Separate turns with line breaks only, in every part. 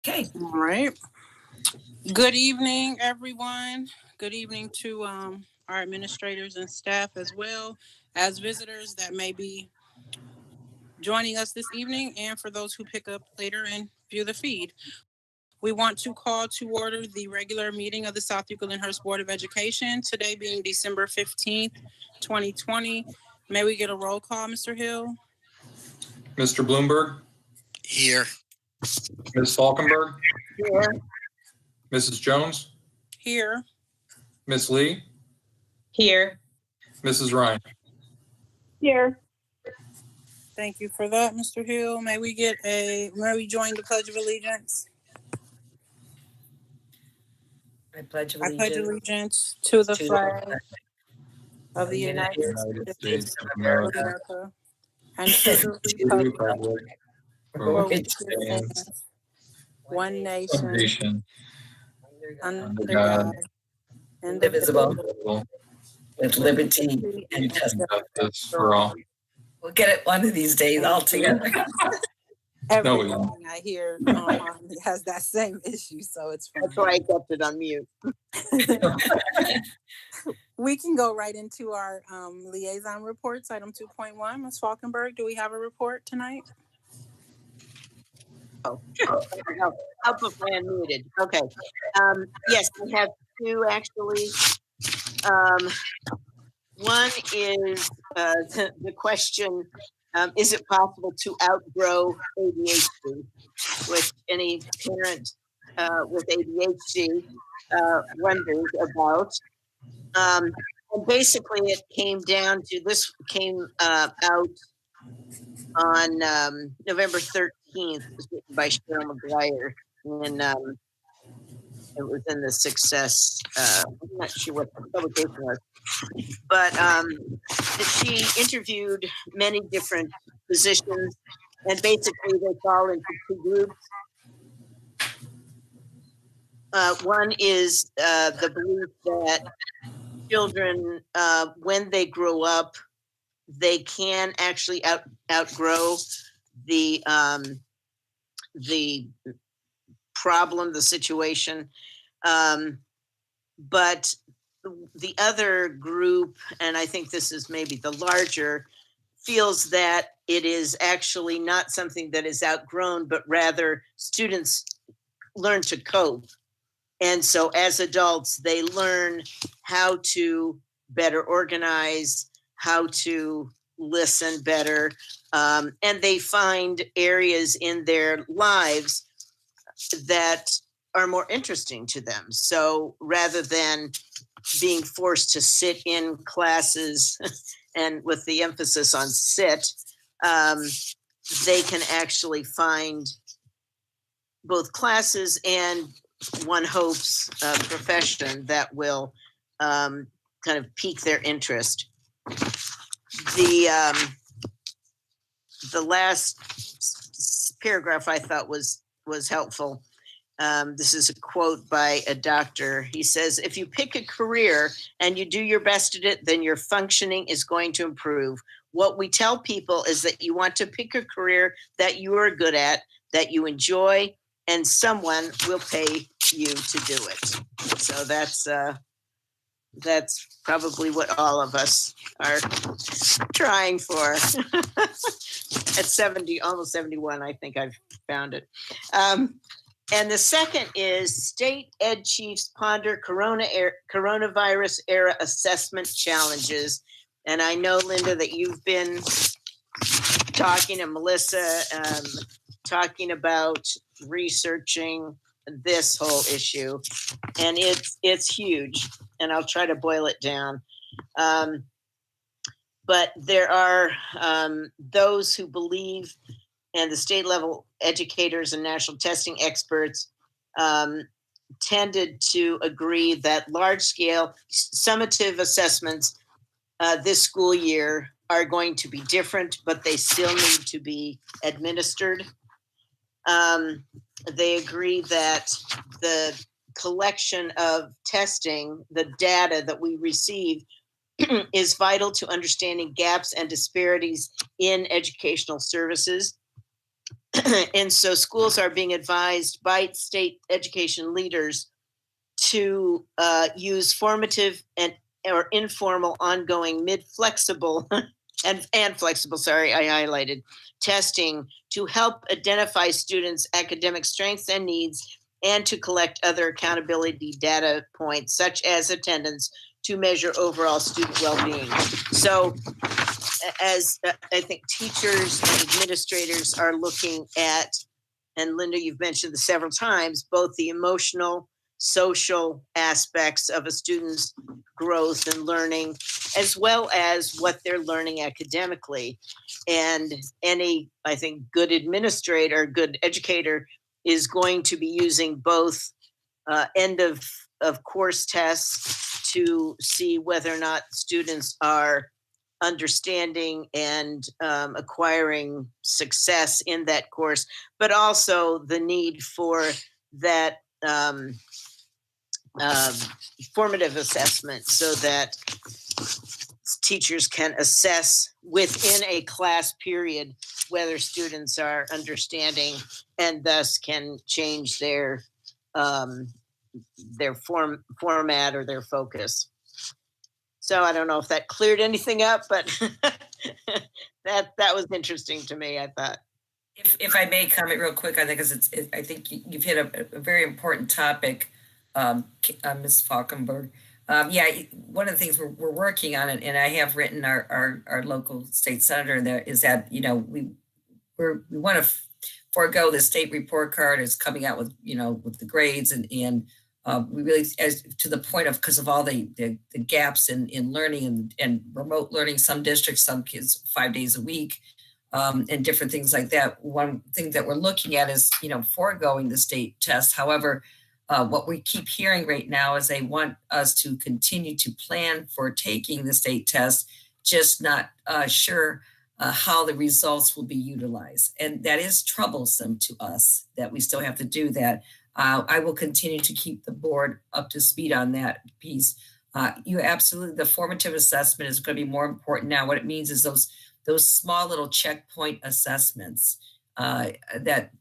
Okay.
All right. Good evening, everyone. Good evening to our administrators and staff, as well as visitors that may be joining us this evening, and for those who pick up later and view the feed. We want to call to order the regular meeting of the South Euclid-Lyndhurst Board of Education, today being December 15th, 2020. May we get a roll call, Mr. Hill?
Mr. Bloomberg?
Here.
Ms. Falkenberg?
Here.
Mrs. Jones?
Here.
Ms. Lee?
Here.
Mrs. Ryan?
Here.
Thank you for that, Mr. Hill. May we join the Pledge of Allegiance?
I pledge
I pledge allegiance to the flag of the United States of America and to the republic for which it stands, one nation, under God,
indivisible, with liberty and
Justice for all.
We'll get it one of these days all together.
Everything I hear has that same issue, so it's fine.
That's why I kept it on mute.
We can go right into our liaison reports, item 2.1. Ms. Falkenberg, do we have a report tonight?
Oh, help if I unmuted. Okay. Yes, we have two actually. One is the question, is it possible to outgrow ADHD? Which any parent with ADHD wonders about. And basically it came down to, this came out on November 13th by Cheryl McGuire, and it was in the Success, I'm not sure what the publication was, but she interviewed many different physicians, and basically they fall into two groups. One is the belief that children, when they grow up, they can actually outgrow the problem, the situation. But the other group, and I think this is maybe the larger, feels that it is actually not something that is outgrown, but rather students learn to cope. And so as adults, they learn how to better organize, how to listen better, and they find areas in their lives that are more interesting to them. So rather than being forced to sit in classes and with the emphasis on sit, they can actually find both classes and, one hopes, a profession that will kind of pique their interest. The last paragraph I thought was helpful. This is a quote by a doctor. He says, if you pick a career and you do your best at it, then your functioning is going to improve. What we tell people is that you want to pick a career that you are good at, that you enjoy, and someone will pay you to do it. So that's probably what all of us are trying for. At 70, almost 71, I think I've found it. And the second is state ed chiefs ponder coronavirus era assessment challenges. And I know, Linda, that you've been talking, and Melissa, talking about researching this whole issue, and it's huge, and I'll try to boil it down. But there are those who believe, and the state level educators and national testing experts tended to agree that large scale summative assessments this school year are going to be different, but they still need to be administered. They agree that the collection of testing, the data that we receive, is vital to understanding gaps and disparities in educational services. And so schools are being advised by state education leaders to use formative and or informal, ongoing, mid-flexible and flexible, sorry, I highlighted, testing to help identify students' academic strengths and needs and to collect other accountability data points, such as attendance, to measure overall student well-being. So as I think teachers and administrators are looking at, and Linda, you've mentioned this several times, both the emotional, social aspects of a student's growth and learning, as well as what they're learning academically. And any, I think, good administrator, good educator is going to be using both end of course tests to see whether or not students are understanding and acquiring success in that course, but also the need for that formative assessment so that teachers can assess within a class period whether students are understanding and thus can change their format or their focus. So I don't know if that cleared anything up, but that was interesting to me, I thought.
If I may comment real quick on that, because I think you've hit a very important topic, Ms. Falkenberg. One of the things we're working on, and I have written our local state senator there, is that, you know, we want to forego the state report card is coming out with, you know, with the grades and we really, as to the point of, because of all the gaps in learning and remote learning, some districts, some kids 5 days a week, and different things like that. One thing that we're looking at is, you know, foregoing the state test. However, what we keep hearing right now is they want us to continue to plan for taking the state test, just not sure how the results will be utilized. And that is troublesome to us that we still have to do that. I will continue to keep the board up to speed on that piece. You absolutely, the formative assessment is going to be more important now. What it means is those small little checkpoint assessments that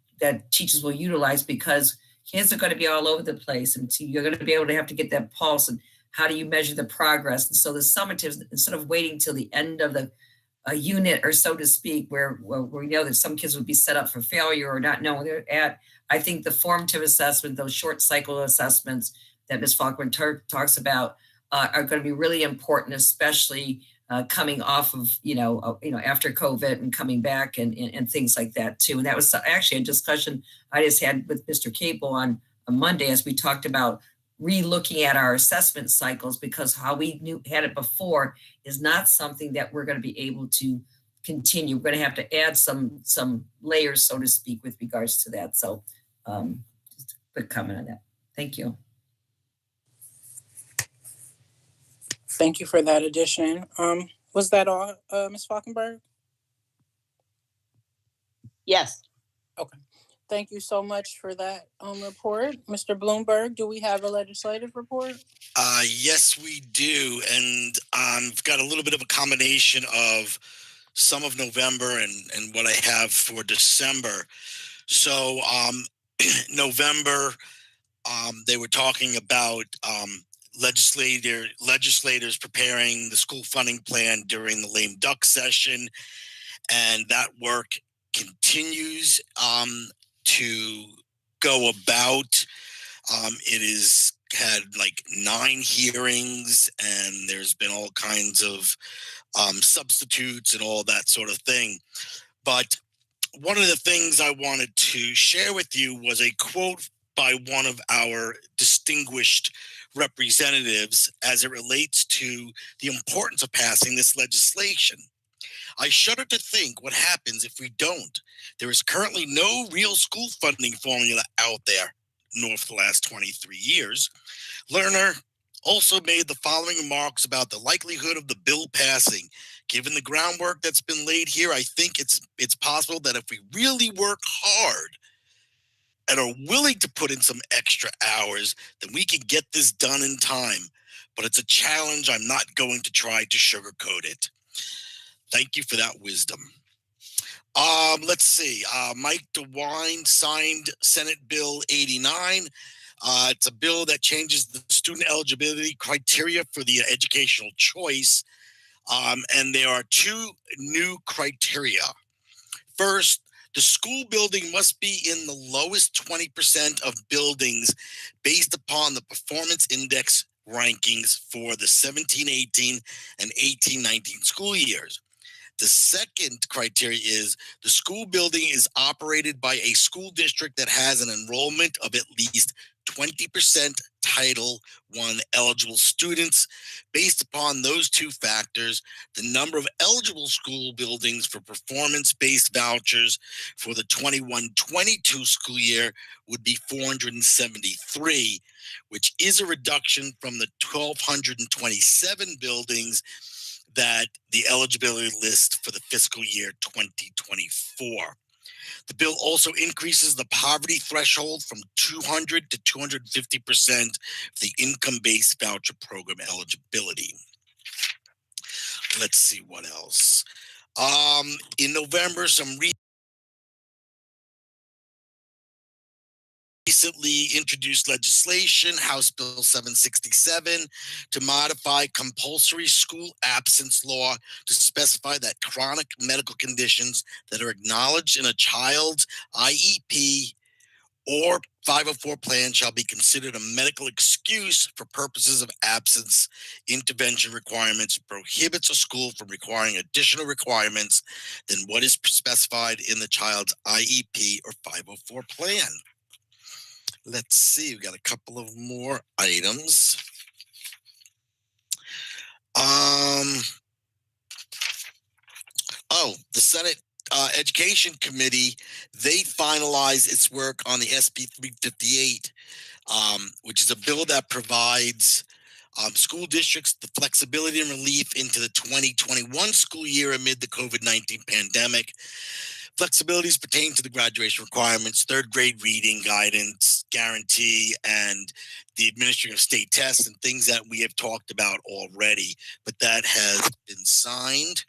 teachers will utilize, because kids are going to be all over the place, and so you're going to be able to have to get that pulse and how do you measure the progress. And so the summatives, instead of waiting till the end of a unit, or so to speak, where we know that some kids would be set up for failure or not know where they're at, I think the formative assessment, those short cycle assessments that Ms. Falkman talks about, are going to be really important, especially coming off of, after COVID and coming back and things like that too. And that was actually a discussion I just had with Mr. Cable on Monday, as we talked about re-looking at our assessment cycles, because how we had it before is not something that we're going to be able to continue. We're going to have to add some layers, so to speak, with regards to that. So just a quick comment on that. Thank you.
Thank you for that addition. Was that all, Ms. Falkenberg?
Yes.
Okay. Thank you so much for that report. Mr. Bloomberg, do we have a legislative report?
Yes, we do. And I've got a little bit of a combination of some of November and what I have for December. So November, they were talking about legislators preparing the school funding plan during the lame duck session, and that work continues to go about. It has had like 9 hearings, and there's been all kinds of substitutes and all that sort of thing. But one of the things I wanted to share with you was a quote by one of our distinguished representatives as it relates to the importance of passing this legislation. I shudder to think what happens if we don't. There is currently no real school funding formula out there, nor for the last 23 years. Lerner also made the following remarks about the likelihood of the bill passing. Given the groundwork that's been laid here, I think it's possible that if we really work hard and are willing to put in some extra hours, then we can get this done in time. But it's a challenge. I'm not going to try to sugarcoat it. Thank you for that wisdom. Let's see. Mike DeWine signed Senate Bill 89. It's a bill that changes the student eligibility criteria for the educational choice. And there are two new criteria. First, the school building must be in the lowest 20% of buildings based upon the performance index rankings for the 17-18 and 18-19 school years. The second criteria is the school building is operated by a school district that has an enrollment of at least 20% Title I eligible students. Based upon those two factors, the number of eligible school buildings for performance-based vouchers for the 21-22 school year would be 473, which is a reduction from the 1,227 buildings that the eligibility list for the fiscal year 2024. The bill also increases the poverty threshold from 200 to 250% of the income-based voucher program eligibility. Let's see what else. In November, some recently introduced legislation, House Bill 767, to modify compulsory school absence law to specify that chronic medical conditions that are acknowledged in a child's IEP or 504 plan shall be considered a medical excuse for purposes of absence intervention requirements, prohibits a school from requiring additional requirements than what is specified in the child's IEP or 504 plan. Let's see, we've got a couple of more items. The Senate Education Committee, they finalized its work on the SB 358, which is a bill that provides school districts the flexibility and relief into the 2021 school year amid the COVID-19 pandemic. Flexibilities pertain to the graduation requirements, third grade reading guidance, guarantee, and the administering of state tests and things that we have talked about already. But that has been signed,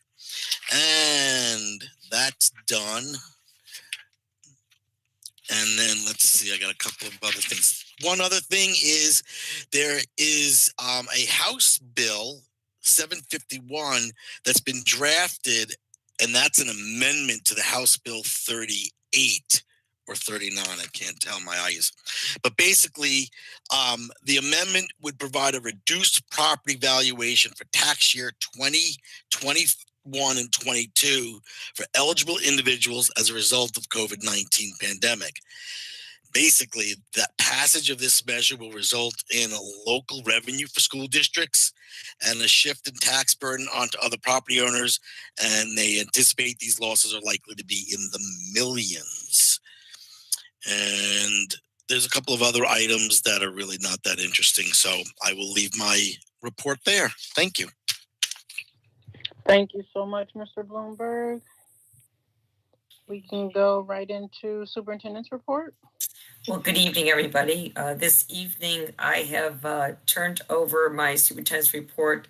and that's done. And then let's see, I got a couple of other things. One other thing is there is a House Bill 751 that's been drafted, and that's an amendment to the House Bill 38 or 39. I can't tell my eyes. But basically, the amendment would provide a reduced property valuation for tax year 2021 and 22 for eligible individuals as a result of COVID-19 pandemic. Basically, that passage of this measure will result in a local revenue for school districts and a shift in tax burden onto other property owners, and they anticipate these losses are likely to be in the millions. And there's a couple of other items that are really not that interesting, so I will leave my report there. Thank you.
Thank you so much, Mr. Bloomberg. We can go right into superintendent's report.
Well, good evening, everybody. This evening, I have turned over my superintendent's report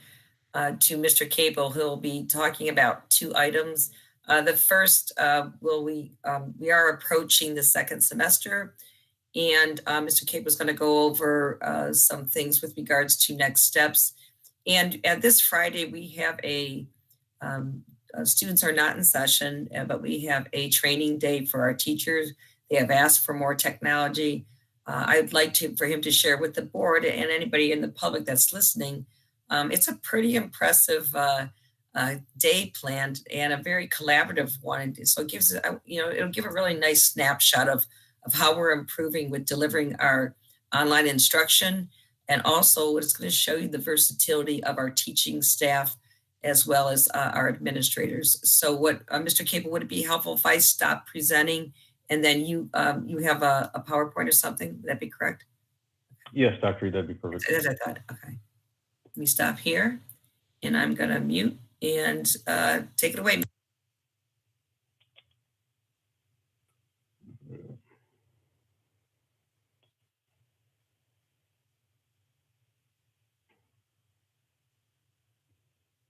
to Mr. Cable. He'll be talking about two items. The first, we are approaching the second semester, and Mr. Cable is going to go over some things with regards to next steps. And this Friday, we have students are not in session, but we have a training day for our teachers. They have asked for more technology. I'd like for him to share with the board and anybody in the public that's listening. It's a pretty impressive day planned and a very collaborative one. So it gives, it'll give a really nice snapshot of how we're improving with delivering our online instruction. And also it's going to show you the versatility of our teaching staff as well as our administrators. So what, Mr. Cable, would it be helpful if I stop presenting and then you have a PowerPoint or something? Would that be correct?
Yes, Dr. Reed, that'd be perfect.
As I thought, okay. Let me stop here and I'm gonna mute and take it away.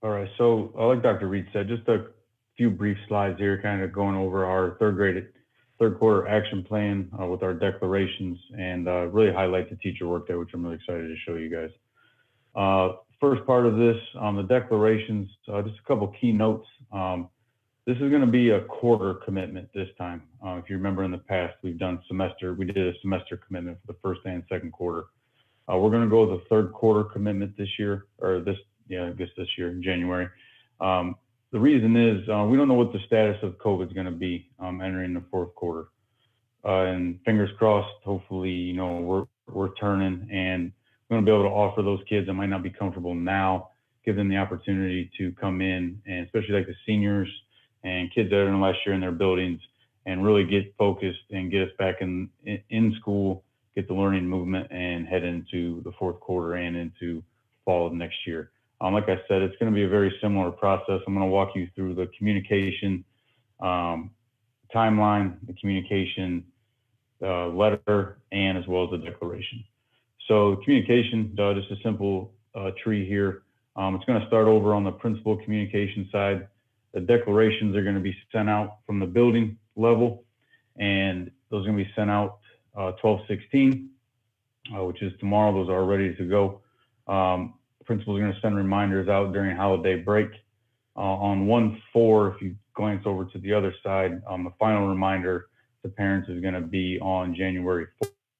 All right, so like Dr. Reed said, just a few brief slides here, kind of going over our third quarter action plan with our declarations, and really highlight the teacher work there, which I'm really excited to show you guys. First part of this, the declarations, just a couple key notes. This is going to be a quarter commitment this time. If you remember in the past, we did a semester commitment for the first and second quarter. We're going to go with a third quarter commitment this year, or this year in January. The reason is we don't know what the status of COVID is going to be entering the fourth quarter. And fingers crossed, hopefully, we're turning and we're going to be able to offer those kids that might not be comfortable now, give them the opportunity to come in, and especially like the seniors and kids that are in the last year in their buildings, and really get focused and get us back in school, get the learning movement, and head into the fourth quarter and into fall of next year. Like I said, it's going to be a very similar process. I'm going to walk you through the communication timeline, the communication letter, and as well as the declaration. So communication, just a simple tree here. It's going to start over on the principal communication side. The declarations are going to be sent out from the building level, and those are going to be sent out 12/16, which is tomorrow. Those are ready to go. Principals are going to send reminders out during holiday break. On 1/4, if you glance over to the other side, the final reminder to parents is going to be on January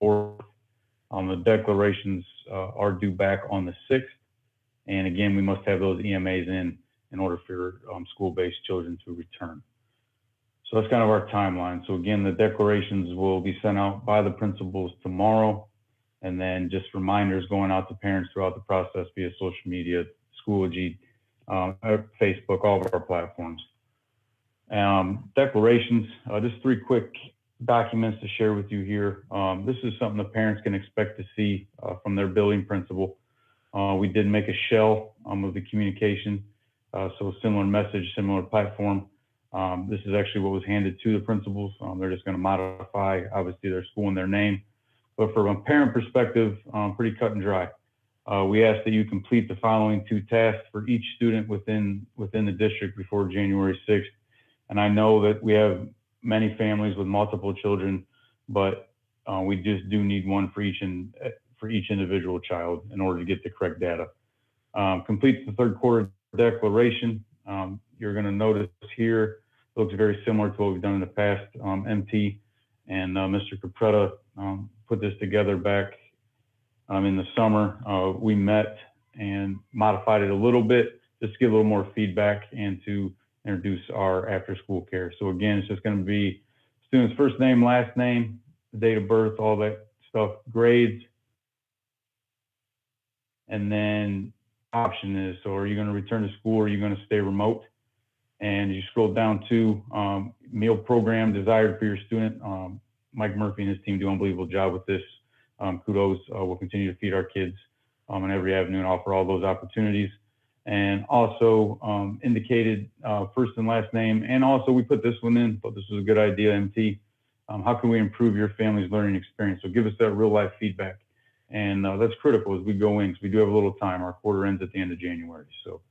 4th. The declarations are due back on the 6th. And again, we must have those EMAs in order for school-based children to return. So that's kind of our timeline. So again, the declarations will be sent out by the principals tomorrow, and then just reminders going out to parents throughout the process via social media, Schoology, Facebook, all of our platforms. Declarations, just 3 quick documents to share with you here. This is something the parents can expect to see from their building principal. We did make a shell of the communication, so similar message, similar platform. This is actually what was handed to the principals. They're just going to modify, obviously, their school and their name. But from a parent perspective, pretty cut and dry. We ask that you complete the following 2 tasks for each student within the district before January 6th. And I know that we have many families with multiple children, but we just do need one for each individual child in order to get the correct data. Complete the third quarter declaration. You're going to notice here, it looks very similar to what we've done in the past. MT and Mr. Capretta put this together back in the summer. We met and modified it a little bit, just to get a little more feedback and to introduce our after school care. So again, it's just going to be student's first name, last name, date of birth, all that stuff, grades. And then option is, so are you going to return to school or are you going to stay remote? And you scroll down to meal program desired for your student. Mike Murphy and his team do an unbelievable job with this. Kudos. We'll continue to feed our kids in every avenue and offer all those opportunities. And also indicated first and last name. And also we put this one in, thought this was a good idea, MT. How can we improve your family's learning experience? So give us that real life feedback. And that's critical as we go in, because we do have a little time. Our quarter ends at the end of January. So,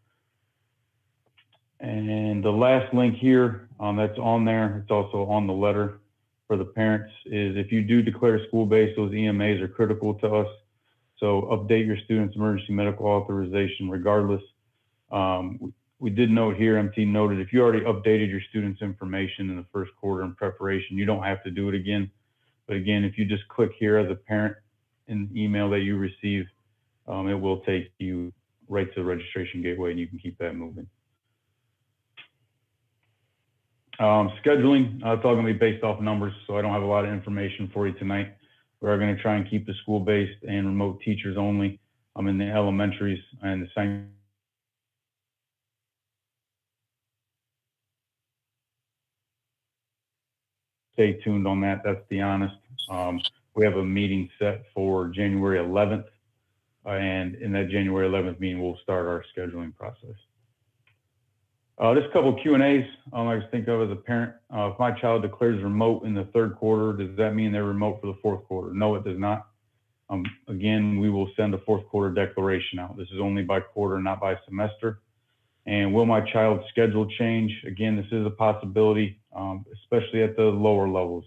and the last link here that's on there, it's also on the letter for the parents, is if you do declare school-based, those EMAs are critical to us. So update your student's emergency medical authorization regardless. We did note here, MT noted, if you already updated your student's information in the first quarter in preparation, you don't have to do it again. But again, if you just click here as a parent in the email that you receive, it will take you right to the registration gateway and you can keep that moving. Scheduling, it's all going to be based off numbers, so I don't have a lot of information for you tonight. We are going to try and keep the school-based and remote teachers only in the elementaries and the same. Stay tuned on that. That's the honest. We have a meeting set for January 11th, and in that January 11th meeting, we'll start our scheduling process. Just a couple of Q&As I just think of as a parent. If my child declares remote in the third quarter, does that mean they're remote for the fourth quarter? No, it does not. Again, we will send a fourth quarter declaration out. This is only by quarter, not by semester. And will my child's schedule change? Again, this is a possibility, especially at the lower levels.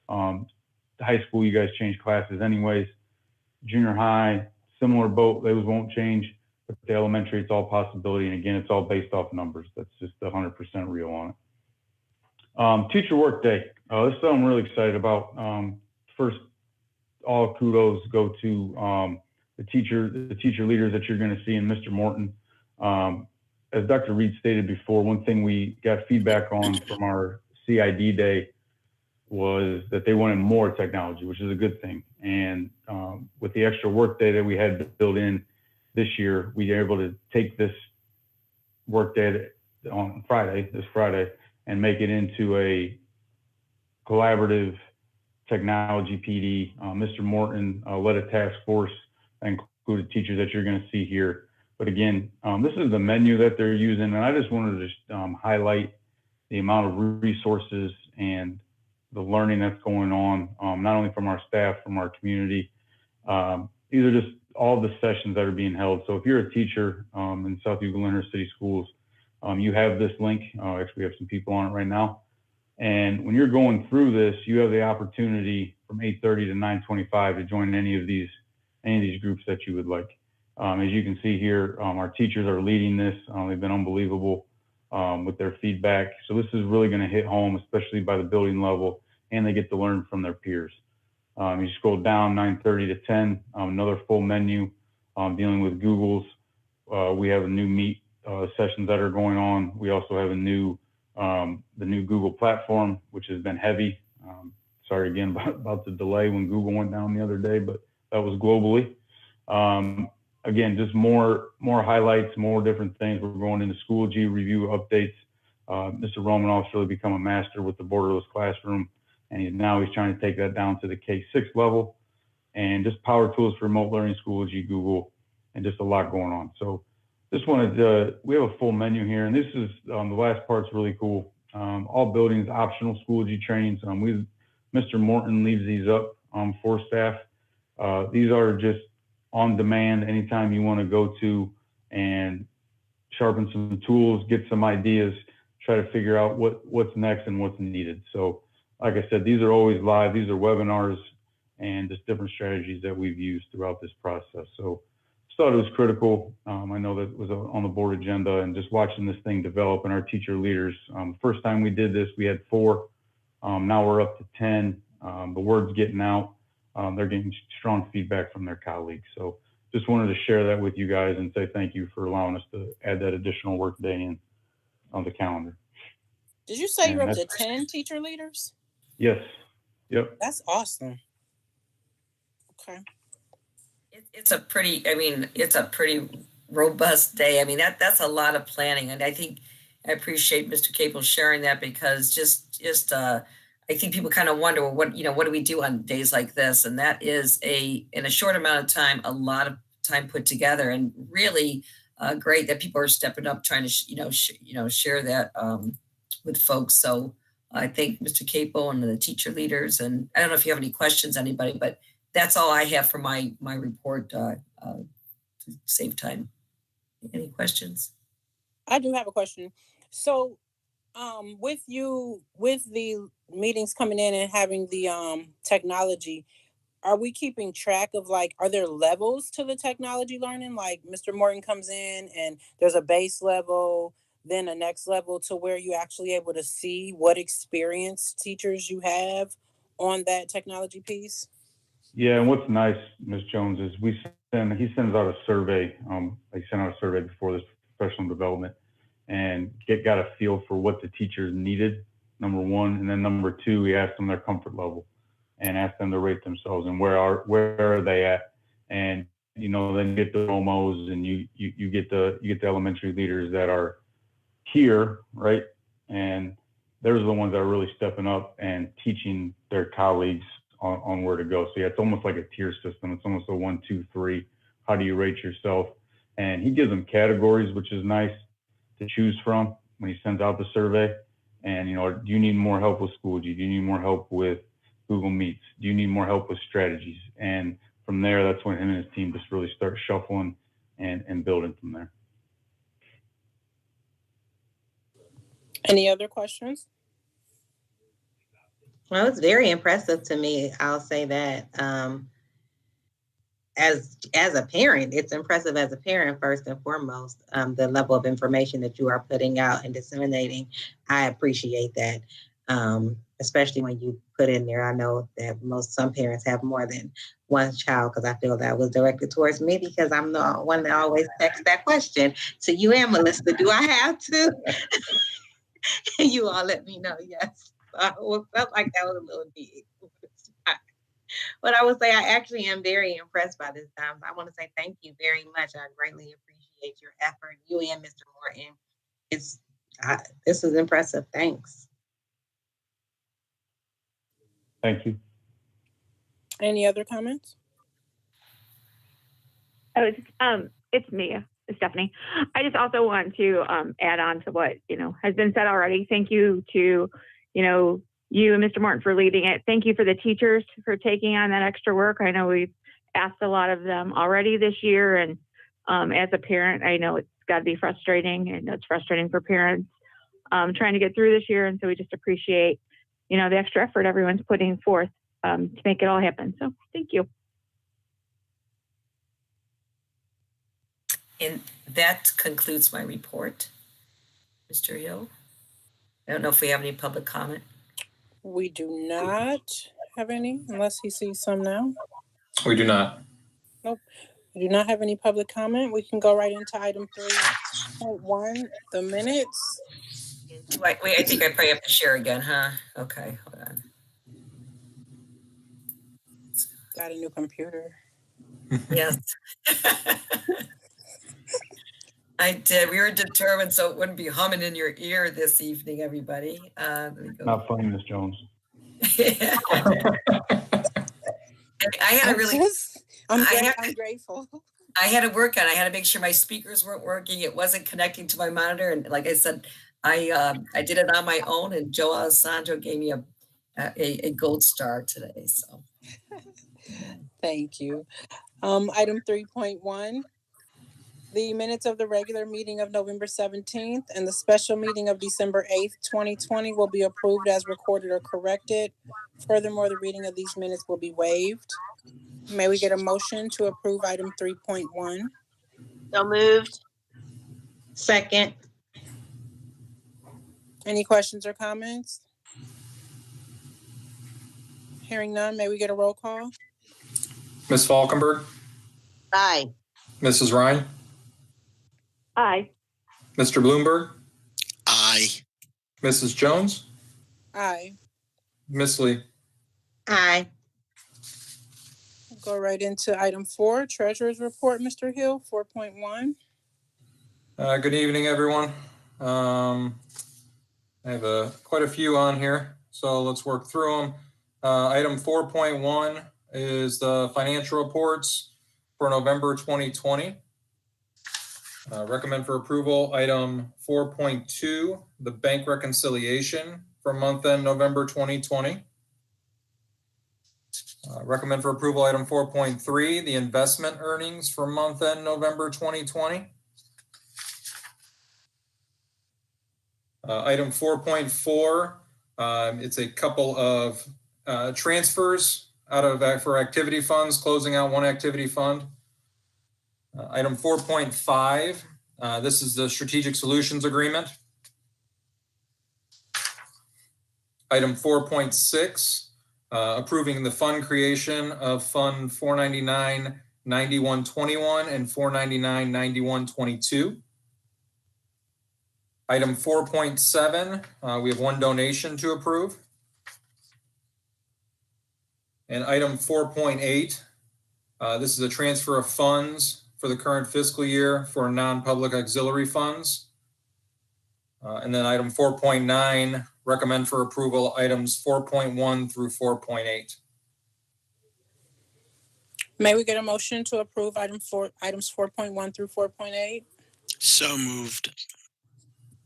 High school, you guys change classes anyways. Junior high, similar boat, those won't change. But the elementary, it's all possibility. And again, it's all based off numbers. That's just 100% real on it. Teacher work day. This is what I'm really excited about. First, all kudos go to the teacher leaders that you're going to see in Mr. Morton. As Dr. Reed stated before, one thing we got feedback on from our CID day was that they wanted more technology, which is a good thing. And with the extra work day that we had built in this year, we were able to take this work day on this Friday, and make it into a collaborative technology PD. Mr. Morton led a task force that included teachers that you're going to see here. But again, this is the menu that they're using, and I just wanted to just highlight the amount of resources and the learning that's going on, not only from our staff, from our community. These are just all the sessions that are being held. So if you're a teacher in South Eagle Inter-City Schools, you have this link. Actually, we have some people on it right now. And when you're going through this, you have the opportunity from 8:30 to 9:25 to join any of these groups that you would like. As you can see here, our teachers are leading this. They've been unbelievable with their feedback. So this is really going to hit home, especially by the building level, and they get to learn from their peers. You scroll down 9:30 to 10, another full menu dealing with Google's. We have a new Meet sessions that are going on. We also have the new Google platform, which has been heavy. Sorry again about the delay when Google went down the other day, but that was globally. Again, just more highlights, more different things. We're going into Schoology review updates. Mr. Romanoff's really become a master with the borderless classroom, and he's trying to take that down to the K-6 level, and just power tools for remote learning, Schoology, Google, and just a lot going on. So just wanted to, we have a full menu here, and this is the last part's really cool. All buildings optional Schoology trainings. Mr. Morton leaves these up for staff. These are just on demand anytime you want to go to and sharpen some tools, get some ideas, try to figure out what's next and what's needed. So like I said, these are always live. These are webinars and just different strategies that we've used throughout this process. So I thought it was critical. I know that it was on the board agenda, and just watching this thing develop and our teacher leaders. First time we did this, we had 4. Now we're up to 10. The word's getting out. They're getting strong feedback from their colleagues. So just wanted to share that with you guys and say thank you for allowing us to add that additional work day in on the calendar.
Did you say you're up to 10 teacher leaders?
Yes. Yep.
That's awesome. Okay.
It's a pretty robust day. I mean, that's a lot of planning. And I appreciate Mr. Capel sharing that, because I think people kind of wonder, well, what do we do on days like this? And that is in a short amount of time, a lot of time put together, and really great that people are stepping up, trying to, share that with folks. So I thank Mr. Capel and the teacher leaders. And I don't know if you have any questions, anybody, but that's all I have for my report to save time. Any questions?
I do have a question. So with the meetings coming in and having the technology, are we keeping track of, like, are there levels to the technology learning? Like Mr. Morton comes in and there's a base level, then a next level, to where you're actually able to see what experienced teachers you have on that technology piece?
Yeah, and what's nice, Ms. Jones, is he sends out a survey. He sent out a survey before this professional development, and got a feel for what the teachers needed, number one, and then number two, he asked them their comfort level and asked them to rate themselves and where are they at, and then you get the homos, and you get the elementary leaders that are here, right, and those are the ones that are really stepping up and teaching their colleagues on where to go. So yeah, it's almost like a tier system. It's almost a 1, 2, 3. How do you rate yourself? And he gives them categories, which is nice to choose from when he sends out the survey. And do you need more help with Schoology? Do you need more help with Google Meets? Do you need more help with strategies? And from there, that's when him and his team just really start shuffling and building from there.
Any other questions?
Well, it's very impressive to me. I'll say that. As a parent, it's impressive as a parent, first and foremost, the level of information that you are putting out and disseminating. I appreciate that, especially when you put in there. I know that some parents have more than one child, because I feel that was directed towards me, because I'm the one that always texts that question to you and Melissa. Do I have to? And you all let me know, yes. I felt like that was a little big. But I would say I actually am very impressed by this. I want to say thank you very much. I greatly appreciate your effort, you and Mr. Morton. This is impressive. Thanks.
Thank you.
Any other comments?
Oh, it's me, Stephanie. I just also want to add on to what has been said already. Thank you to you and Mr. Morton for leading it. Thank you for the teachers for taking on that extra work. I know we've asked a lot of them already this year, and as a parent, I know it's got to be frustrating, and it's frustrating for parents trying to get through this year. And so we just appreciate the extra effort everyone's putting forth to make it all happen. So thank you.
And that concludes my report. Mr. Hill, I don't know if we have any public comment.
We do not have any, unless he sees some now.
We do not.
Nope. We do not have any public comment. We can go right into item 3.1, the minutes.
Wait, I think I probably have to share again, huh? Okay, hold on.
Got a new computer.
Yes. I did. We were determined so it wouldn't be humming in your ear this evening, everybody.
Not funny, Ms. Jones.
I had a really.
I'm grateful.
I had to work on it. I had to make sure my speakers weren't working. It wasn't connecting to my monitor. And like I said, I did it on my own, and Joe Alessandro gave me a gold star today. So
thank you. Item 3.1. The minutes of the regular meeting of November 17th and the special meeting of December 8th, 2020 will be approved as recorded or corrected. Furthermore, the reading of these minutes will be waived. May we get a motion to approve item 3.1?
So moved.
Second.
Any questions or comments? Hearing none, may we get a roll call?
Ms. Falkenberg,
Aye.
Mrs. Ryan,
Aye.
Mr. Bloomberg,
Aye.
Mrs. Jones,
Aye.
Ms. Lee.
Aye.
We'll go right into item 4, Treasurer's Report, Mr. Hill, 4.1.
Good evening, everyone. I have quite a few on here, so let's work through them. Item 4.1 is the financial reports for November 2020. Recommend for approval item 4.2, the bank reconciliation for month end November 2020. Recommend for approval item 4.3, the investment earnings for month end November 2020. Item 4.4, it's a couple of transfers out of for activity funds, closing out one activity fund. Item 4.5, this is the Strategic Solutions Agreement. Item 4.6, approving the fund creation of Fund 499-9121 and 499-9122. Item 4.7, we have one donation to approve. And item 4.8, this is a transfer of funds for the current fiscal year for non-public auxiliary funds. And then item 4.9, recommend for approval items 4.1 through 4.8.
May we get a motion to approve items 4.1 through 4.8?
So moved.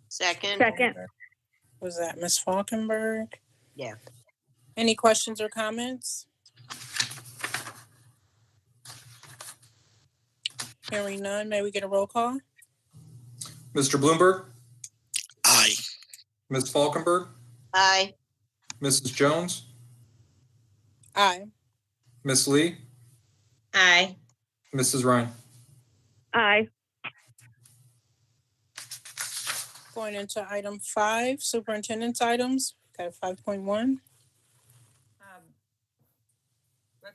Second.
Second.
Was that Ms. Falkenberg?
Yeah.
Any questions or comments? Hearing none, may we get a roll call?
Mr. Bloomberg,
Aye.
Ms. Falkenberg,
Aye.
Mrs. Jones,
Aye.
Ms. Lee,
Aye.
Mrs. Ryan.
Aye.
Going into item 5, superintendent's items. Okay, 5.1.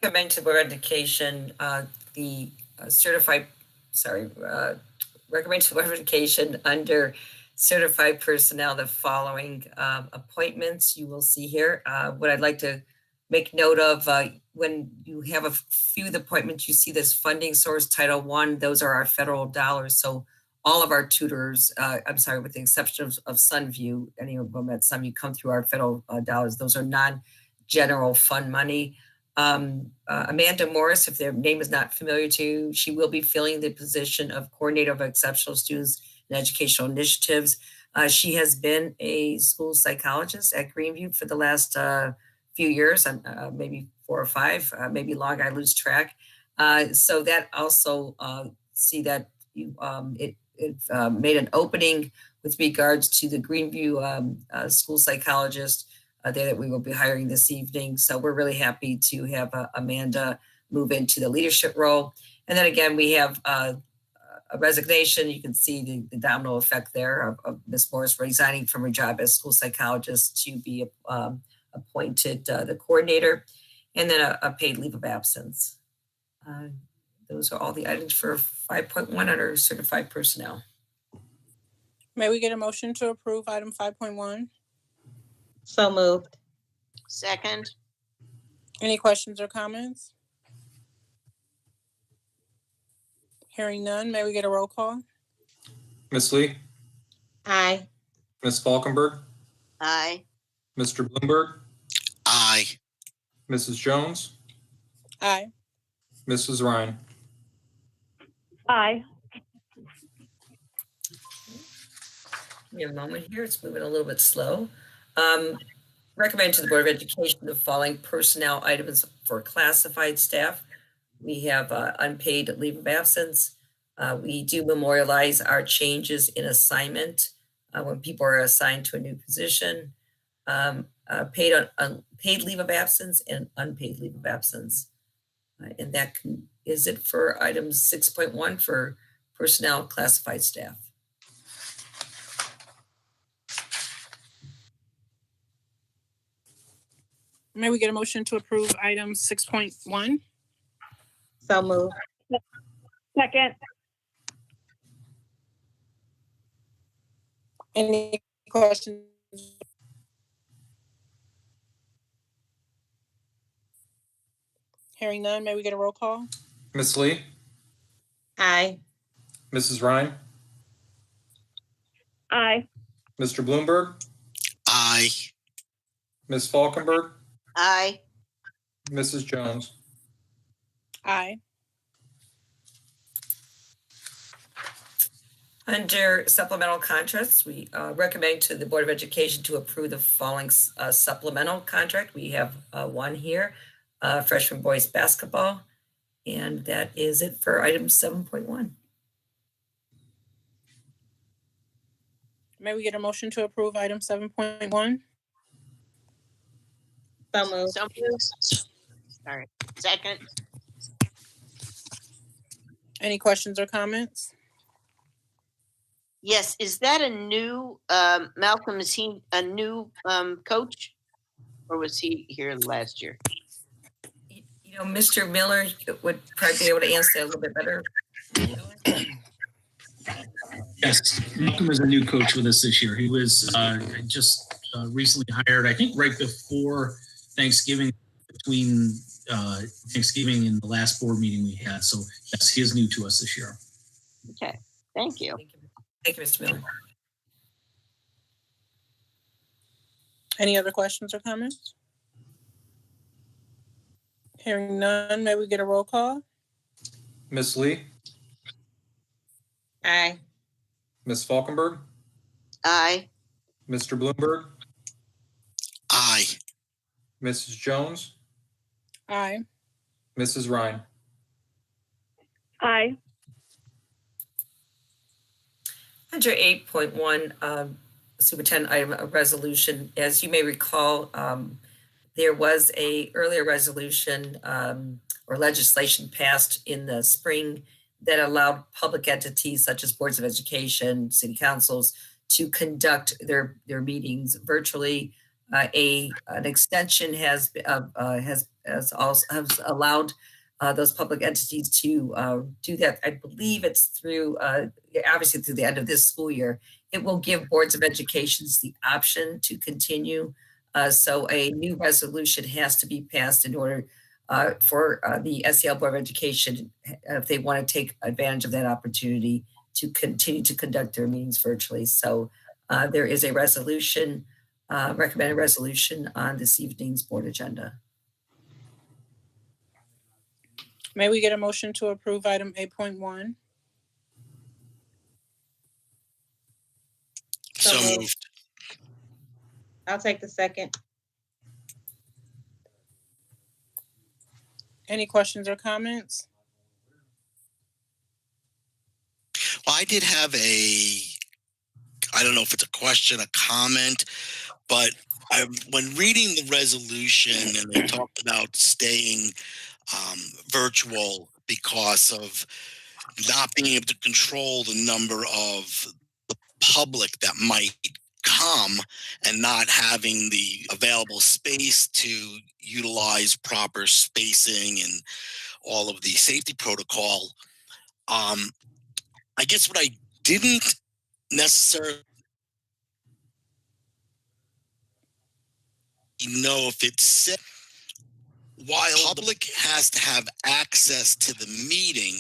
Recommend to Board of Education the recommend to Board of Education under certified personnel the following appointments you will see here. What I'd like to make note of, when you have a few of the appointments, you see this funding source Title I, those are our federal dollars. So all of our tutors, with the exception of Sunview, any of them at Sunview come through our federal dollars. Those are non-general fund money. Amanda Morris, if their name is not familiar to you, she will be filling the position of Coordinator of Exceptional Students and Educational Initiatives. She has been a school psychologist at Greenview for the last few years, maybe 4 or 5, maybe long, I lose track. So that also see that you it made an opening with regards to the Greenview school psychologist there that we will be hiring this evening. So we're really happy to have Amanda move into the leadership role. And then again, we have a resignation. You can see the domino effect there of Ms. Morris resigning from her job as school psychologist to be appointed the coordinator, and then a paid leave of absence. Those are all the items for 5.1 under certified personnel.
May we get a motion to approve item 5.1?
So moved.
Second.
Any questions or comments? Hearing none, may we get a roll call?
Ms. Lee,
Aye.
Ms. Falkenberg,
Aye.
Mr. Bloomberg,
Aye.
Mrs. Jones,
Aye.
Mrs. Ryan.
Aye.
Give me a moment here, it's moving a little bit slow. Recommend to the Board of Education the following personnel items for classified staff. We have unpaid leave of absence. We do memorialize our changes in assignment when people are assigned to a new position. Paid leave of absence and unpaid leave of absence. And that is it for items 6.1 for personnel classified staff.
May we get a motion to approve item 6.1?
So moved.
Second.
Any questions? Hearing none, may we get a roll call?
Ms. Lee,
Aye.
Mrs. Ryan,
Aye.
Mr. Bloomberg,
Aye.
Ms. Falkenberg,
Aye.
Mrs. Jones.
Aye.
Under supplemental contracts, we recommend to the Board of Education to approve the following supplemental contract. We have one here, freshman boys basketball, and that is it for item 7.1.
May we get a motion to approve item 7.1?
So moved.
So moved. Sorry. Second.
Any questions or comments?
Yes, is that a new, Malcolm, is he a new coach? Or was he here last year?
You know, Mr. Miller would probably be able to answer that a little bit better.
Yes, Malcolm is a new coach with us this year. He was just recently hired, I think right before Thanksgiving, between Thanksgiving and the last board meeting we had. So yes, he is new to us this year.
Okay, thank you.
Thank you, Mr. Miller.
Any other questions or comments? Hearing none, may we get a roll call?
Ms. Lee,
Aye.
Ms. Falkenberg,
Aye.
Mr. Bloomberg,
Aye.
Mrs. Jones,
Aye.
Mrs. Ryan.
Aye.
Under 8.1, Superintendent item, a resolution. As you may recall, there was a earlier resolution or legislation passed in the spring that allowed public entities such as boards of education, city councils to conduct their meetings virtually. An extension has allowed those public entities to do that. I believe it's through obviously through the end of this school year. It will give boards of education the option to continue. So a new resolution has to be passed in order for the SEL Board of Education, if they want to take advantage of that opportunity to continue to conduct their meetings virtually. So there is a resolution, recommended resolution on this evening's board agenda.
May we get a motion to approve item 8.1?
So
So
moved.
I'll take the second.
Any questions or comments?
Well, I did have I don't know if it's a question, a comment, but when reading the resolution and they talked about staying virtual because of not being able to control the number of the public that might come and not having the available space to utilize proper spacing and all of the safety protocol. I guess what I didn't necessarily know if it said while the public has to have access to the meeting,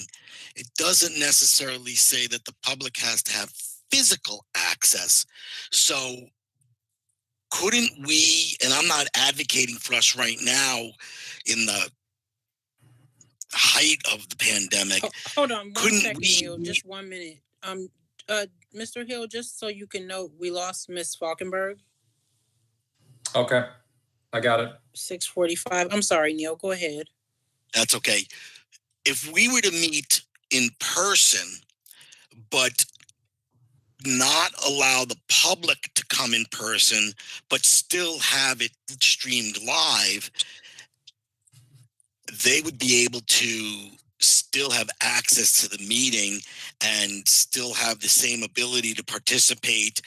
it doesn't necessarily say that the public has to have physical access. So couldn't we, and I'm not advocating for us right now in the height of the pandemic.
Hold on one
couldn't
second,
we-
Hill, just 1 minute. Mr. Hill, just so you can note, we lost Miss Falkenberg,
Okay, I got it.
6:45. I'm sorry, Neil, go ahead.
That's okay. If we were to meet in person, but not allow the public to come in person, but still have it streamed live, they would be able to still have access to the meeting and still have the same ability to participate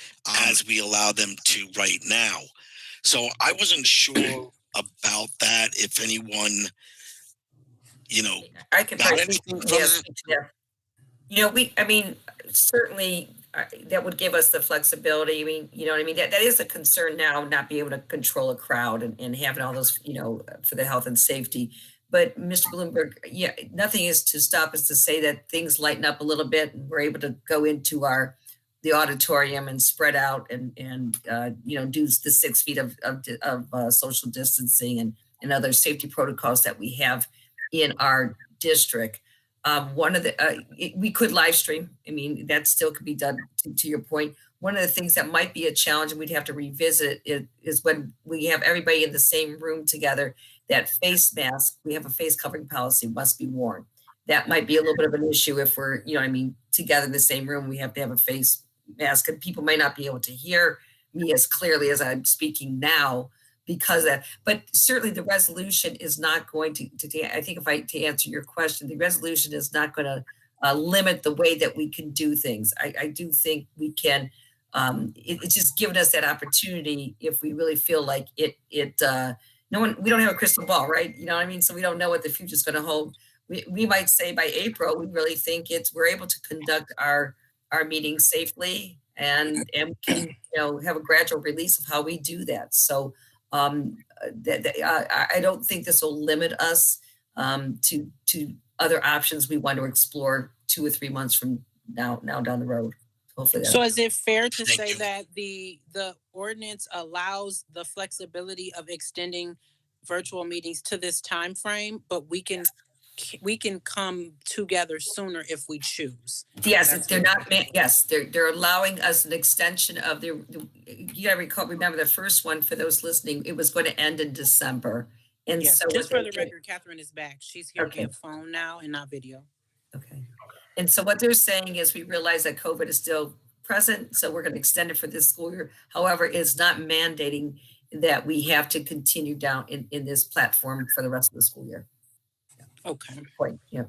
as we allow them to right now. So I wasn't sure about that. If anyone,
I can
got
probably
anything from
yes,
that?
yeah. I mean, certainly that would give us the flexibility. I mean, you know what I mean? That is a concern now, not being able to control a crowd and having all those, for the health and safety. But Mr. Bloomberg, yeah, nothing is to stop us to say that things lighten up a little bit and we're able to go into the auditorium and spread out and do the 6 feet of social distancing and other safety protocols that we have in our district. One of we could live stream. I mean, that still could be done to your point. One of the things that might be a challenge and we'd have to revisit is when we have everybody in the same room together, that face mask, we have a face covering policy, must be worn. That might be a little bit of an issue if we're, together in the same room, we have to have a face mask and people may not be able to hear me as clearly as I'm speaking now because of that. But certainly the resolution is not going to I think to answer your question, the resolution is not going to limit the way that we can do things. I do think we can, it's just given us that opportunity if we really feel like we don't have a crystal ball, right? You know what I mean? So we don't know what the future is going to hold. We might say by April, we really think we're able to conduct our meetings safely and we can, have a gradual release of how we do that. So I don't think this will limit us to other options we want to explore 2 or 3 months from now down the road. Hopefully.
So is it fair to
Thank
say
you.
that the ordinance allows the flexibility of extending virtual meetings to this time frame, but we can come together sooner if we choose?
Yes, they're allowing us an extension of you gotta remember the first one for those listening, it was going to end in December. And
Yes,
so
just for
what
the record, Catherine is back. She's here
Okay.
via phone now and not video.
Okay. And so what they're saying is we realize that COVID is still present, so we're going to extend it for this school year. However, it's not mandating that we have to continue down in this platform for the rest of the school year.
Okay.
Point. Yeah.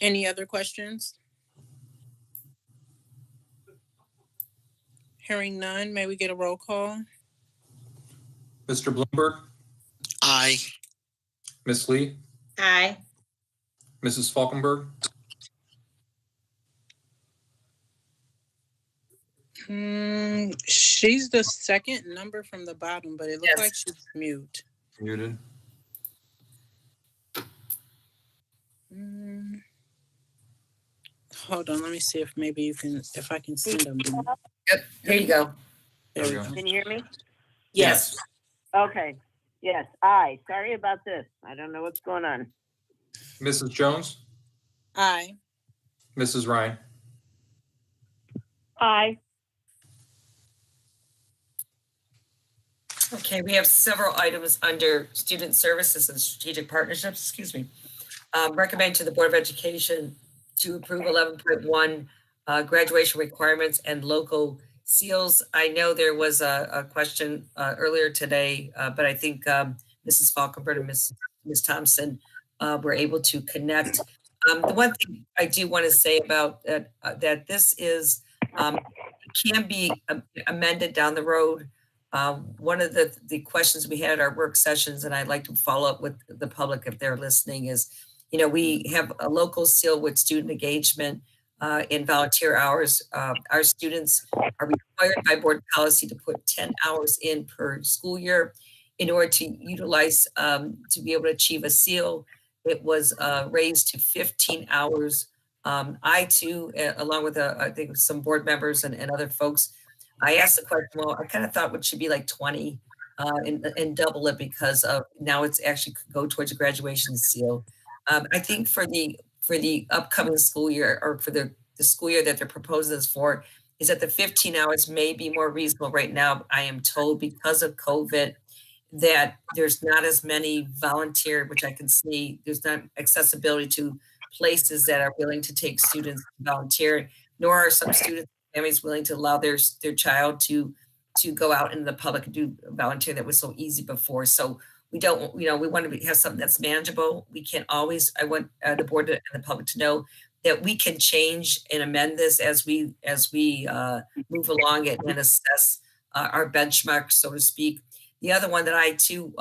Any other questions? Hearing none, may we get a roll call?
Mr. Bloomberg,
Aye.
Ms. Lee,
Aye.
Mrs. Falkenberg,
She's the second number from the bottom, but it looks
Yes.
like she's mute.
muted.
Hold on, let me see if maybe you can, if I can send them.
Yep. There you go.
There we
There we
go.
go.
Can you hear me?
Yes.
Okay. Yes, aye. Sorry about this. I don't know what's going on.
Mrs. Jones,
Aye.
Mrs. Ryan,
Aye.
Okay, we have several items under student services and strategic partnerships, excuse me. Recommend to the Board of Education to approve 11.1 graduation requirements and local seals. I know there was a question earlier today, but I think Mrs. Falkenberg and Ms. Thompson were able to connect. The one thing I do want to say about that this is, can be amended down the road. One of the questions we had at our work sessions, and I'd like to follow up with the public if they're listening, is, we have a local seal with student engagement in volunteer hours. Our students are required by board policy to put 10 hours in per school year in order to utilize, to be able to achieve a seal. It was raised to 15 hours. I too, along with I think some board members and other folks, I asked the question, well, I kind of thought it should be like 20 and double it, because of now it's actually could go towards a graduation seal. I think for the upcoming school year, or for the school year that they're proposing this for, is that the 15 hours may be more reasonable right now. I am told because of COVID that there's not as many volunteer, which I can see, there's not accessibility to places that are willing to take students to volunteer, nor are some students families willing to allow their child to go out into the public and do volunteer that was so easy before. So we don't, we want to have something that's manageable. We can't always, I want the board and the public to know that we can change and amend this as we move along and assess our benchmark, so to speak. The other one that I too,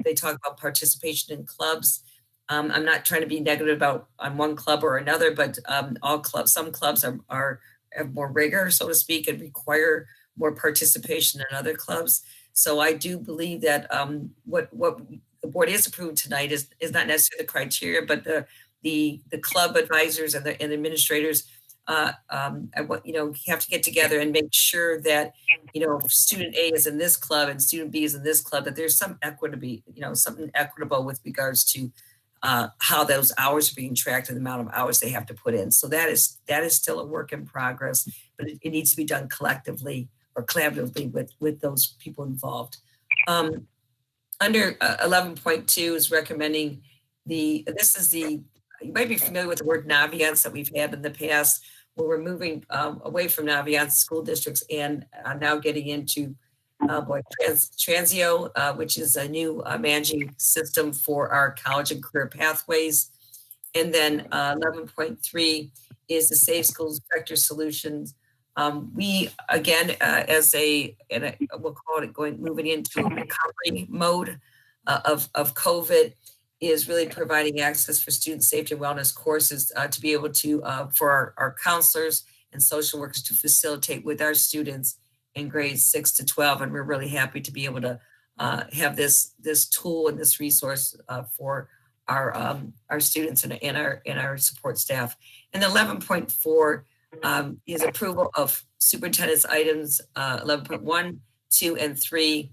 they talk about participation in clubs. I'm not trying to be negative about on one club or another, but all clubs, some clubs have more rigor, so to speak, and require more participation than other clubs. So I do believe that what the board is approving tonight is not necessarily the criteria, but the club advisors and the administrators have to get together and make sure that if student A is in this club and student B is in this club, that there's some equity, something equitable with regards to how those hours are being tracked and the amount of hours they have to put in. So that is still a work in progress, but it needs to be done collectively or collaboratively with those people involved. Under 11.2 is recommending you might be familiar with the word Naviance that we've had in the past, where we're moving away from Naviance school districts and now getting into Transio, which is a new managing system for our college and career pathways. And then 11.3 is the Safe Schools Vector Solutions. We, again, we'll call it moving into a recovery mode of COVID, is really providing access for student safety and wellness courses to be able to, for our counselors and social workers to facilitate with our students in grades 6 to 12. And we're really happy to be able to have this tool and this resource for our students and our support staff. And 11.4 is approval of superintendent's items 11.1, 2, and 3.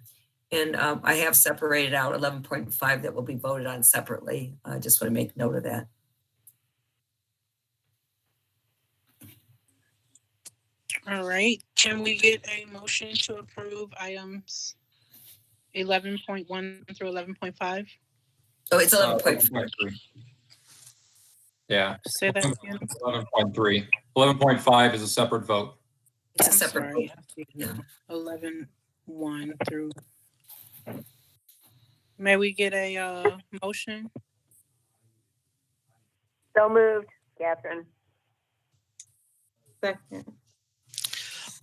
And I have separated out 11.5 that will be voted on separately. I just want to make note of that.
All right, can we get a motion to approve items 11.1 through 11.5?
Oh, it's 11.4.
Yeah.
Say that again.
11.3. 11.5 is a separate vote.
It's a
I'm
separate
sorry.
vote.
I see it
Yeah.
now. 11.1 through. May we get a motion?
So moved, Catherine.
Second.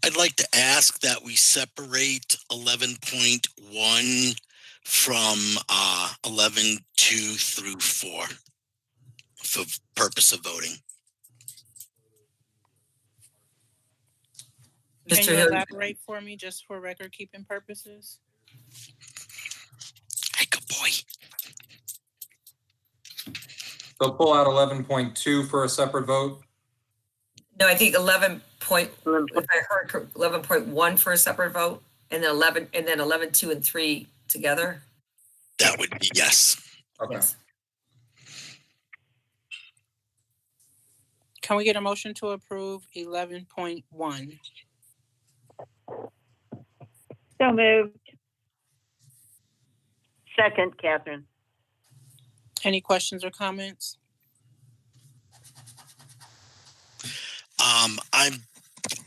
I'd like to ask that we separate 11.1 from 11.2 through 4 for purpose of voting.
Can
Mr.
you
Hill,
elaborate for me, just for record keeping purposes?
Hey, good boy.
So pull out 11.2 for a separate vote.
no, I think if I heard 11.1 for a separate vote, and then 11, 2, and 3 together.
That would be yes.
Okay.
Yes.
Can we get a motion to approve 11.1?
So moved.
Second, Catherine.
Any questions or comments?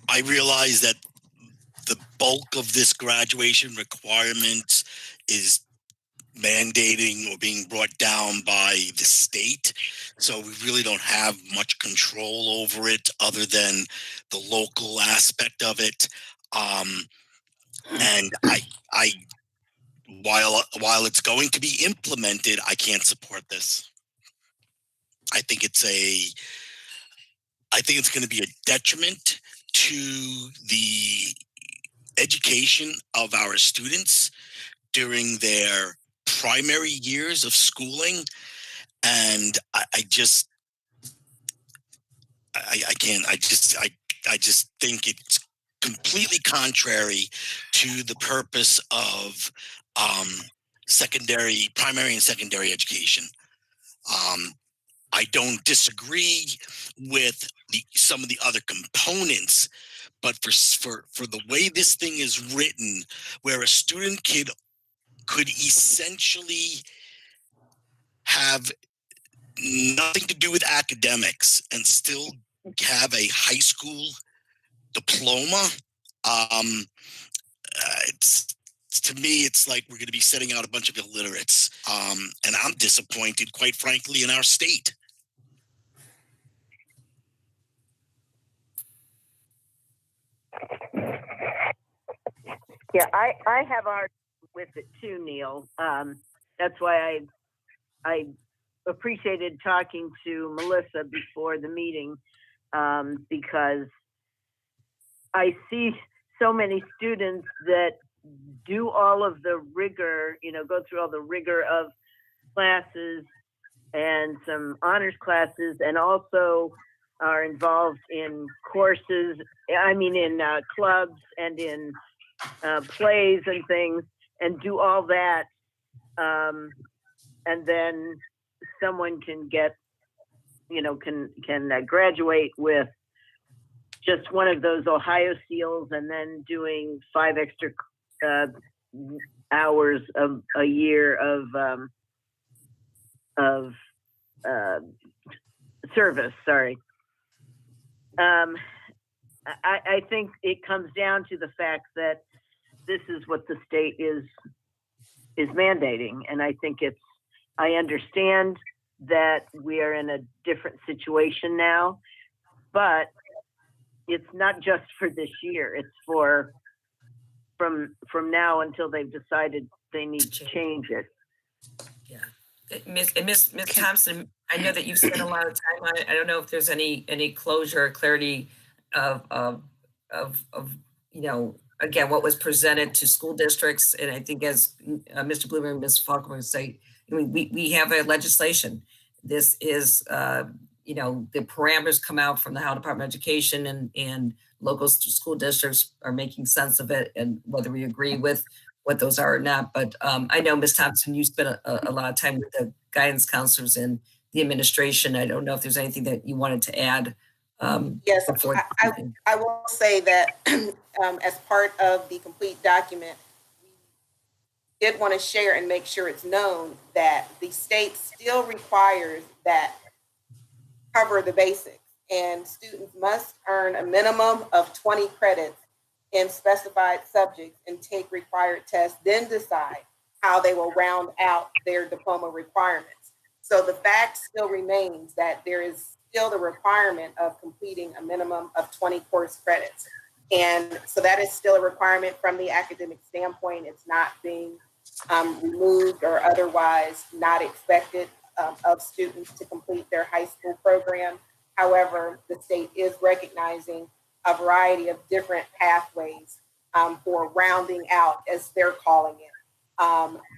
I realize that the bulk of this graduation requirement is mandating or being brought down by the state. So we really don't have much control over it other than the local aspect of it. And while it's going to be implemented, I can't support this. I think it's going to be a detriment to the education of our students during their primary years of schooling. And I just think it's completely contrary to the purpose of primary and secondary education. I don't disagree with some of the other components, but for the way this thing is written, where a student could essentially have nothing to do with academics and still have a high school diploma, to me, it's like we're going to be setting out a bunch of illiterates, and I'm disappointed, quite frankly, in our state.
Yeah, I have argued with it too, Neil. That's why I appreciated talking to Melissa before the meeting, because I see so many students that do all of the rigor, go through all the rigor of classes and some honors classes, and also are involved in courses, in clubs and in plays and things, and do all that. And then someone can get, can graduate with just one of those Ohio Seals, and then doing 5 extra hours of a year of service. Sorry. I think it comes down to the fact that this is what the state is mandating, and I think I understand that we are in a different situation now, but it's not just for this year. It's from now until they've decided they need to change it.
Yeah. Miss Thompson, I know that you've spent a lot of time on it. I don't know if there's any closure or clarity of again, what was presented to school districts. And I think as Mr. Bloomer and Ms. Falkenberg say, we have a legislation. This is, the parameters come out from the Ohio Department of Education, and local school districts are making sense of it, and whether we agree with what those are or not. But I know, Ms. Thompson, you spent a lot of time with the guidance counselors and the administration. I don't know if there's anything that you wanted to add.
Yes, I will say that as part of the complete document, we did want to share and make sure it's known that the state still requires that cover the basics, and students must earn a minimum of 20 credits in specified subjects and take required tests, then decide how they will round out their diploma requirements. So the fact still remains that there is still the requirement of completing a minimum of 20 course credits. And so that is still a requirement from the academic standpoint. It's not being removed or otherwise not expected of students to complete their high school program. However, the state is recognizing a variety of different pathways for rounding out, as they're calling it,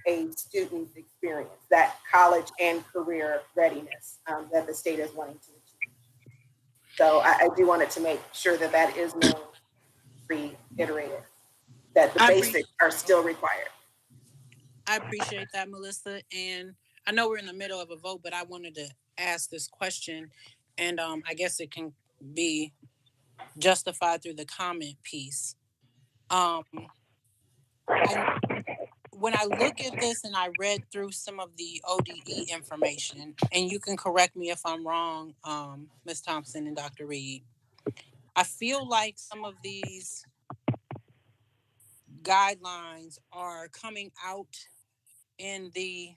a student's experience, that college and career readiness that the state is wanting to achieve. So I do want to make sure that that is known, reiterated, that the basics are still required.
I appreciate that, Melissa. And I know we're in the middle of a vote, but I wanted to ask this question, and I guess it can be justified through the comment piece. When I look at this and I read through some of the ODE information, and you can correct me if I'm wrong, Ms. Thompson and Dr. Reed, I feel like some of these guidelines are coming out in the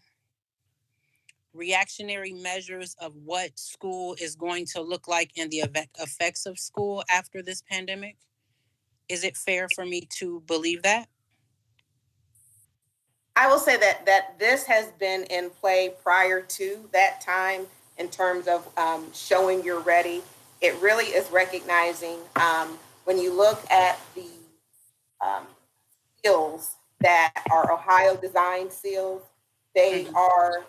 reactionary measures of what school is going to look like and the effects of school after this pandemic. Is it fair for me to believe that?
I will say that this has been in play prior to that time in terms of showing you're ready. It really is recognizing when you look at the skills that are Ohio designed skills, they are,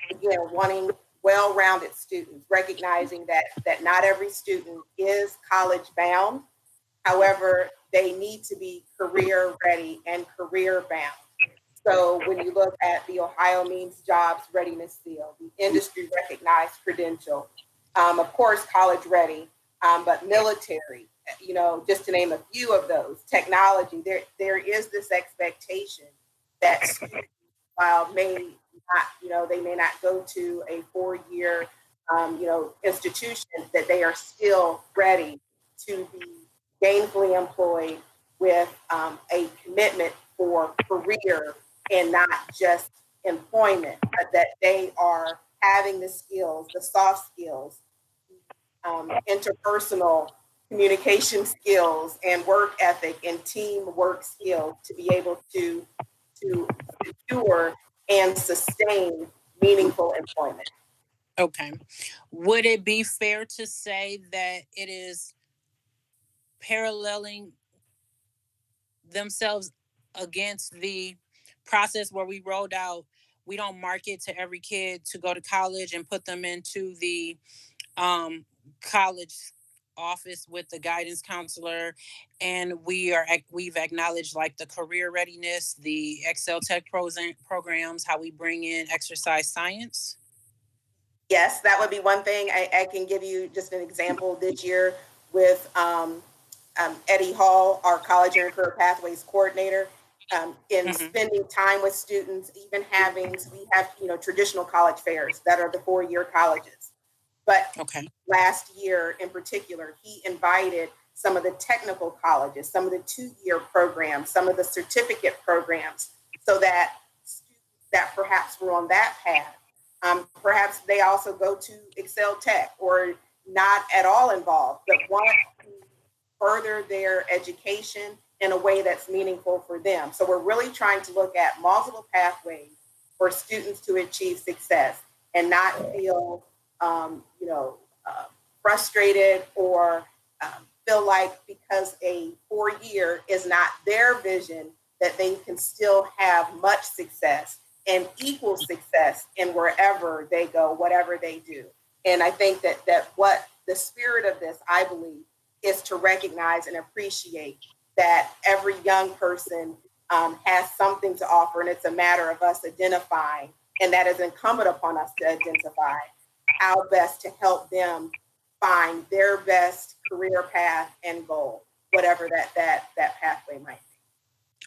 again, wanting well-rounded students, recognizing that not every student is college bound. However, they need to be career ready and career bound. So when you look at the Ohio Means Jobs Readiness Seal, the industry recognized credential, of course, college ready, but military, just to name a few of those, technology, there is this expectation that students, while may not, they may not go to a 4-year, institution, that they are still ready to be gainfully employed with a commitment for career and not just employment, but that they are having the skills, the soft skills, interpersonal communication skills and work ethic and teamwork skills to be able to secure and sustain meaningful employment.
Okay. Would it be fair to say that it is paralleling themselves against the process where we rolled out, we don't market to every kid to go to college and put them into the college office with the guidance counselor, and we've acknowledged like the career readiness, the Excel Tech programs, how we bring in exercise science?
Yes, that would be one thing. I can give you just an example this year with Eddie Hall, our college and career pathways coordinator, in spending time with students, even we have, traditional college fairs that are the 4-year colleges. But last year in particular, he invited some of the technical colleges, some of the 2-year programs, some of the certificate programs, so that students that perhaps were on that path, perhaps they also go to Excel Tech or not at all involved, but want to further their education in a way that's meaningful for them. So we're really trying to look at multiple pathways for students to achieve success and not feel, frustrated or feel like because a 4-year is not their vision that they can still have much success and equal success in wherever they go, whatever they do. And I think that what the spirit of this, I believe, is to recognize and appreciate that every young person has something to offer, and it's a matter of us identifying, and that is incumbent upon us to identify how best to help them find their best career path and goal, whatever that pathway might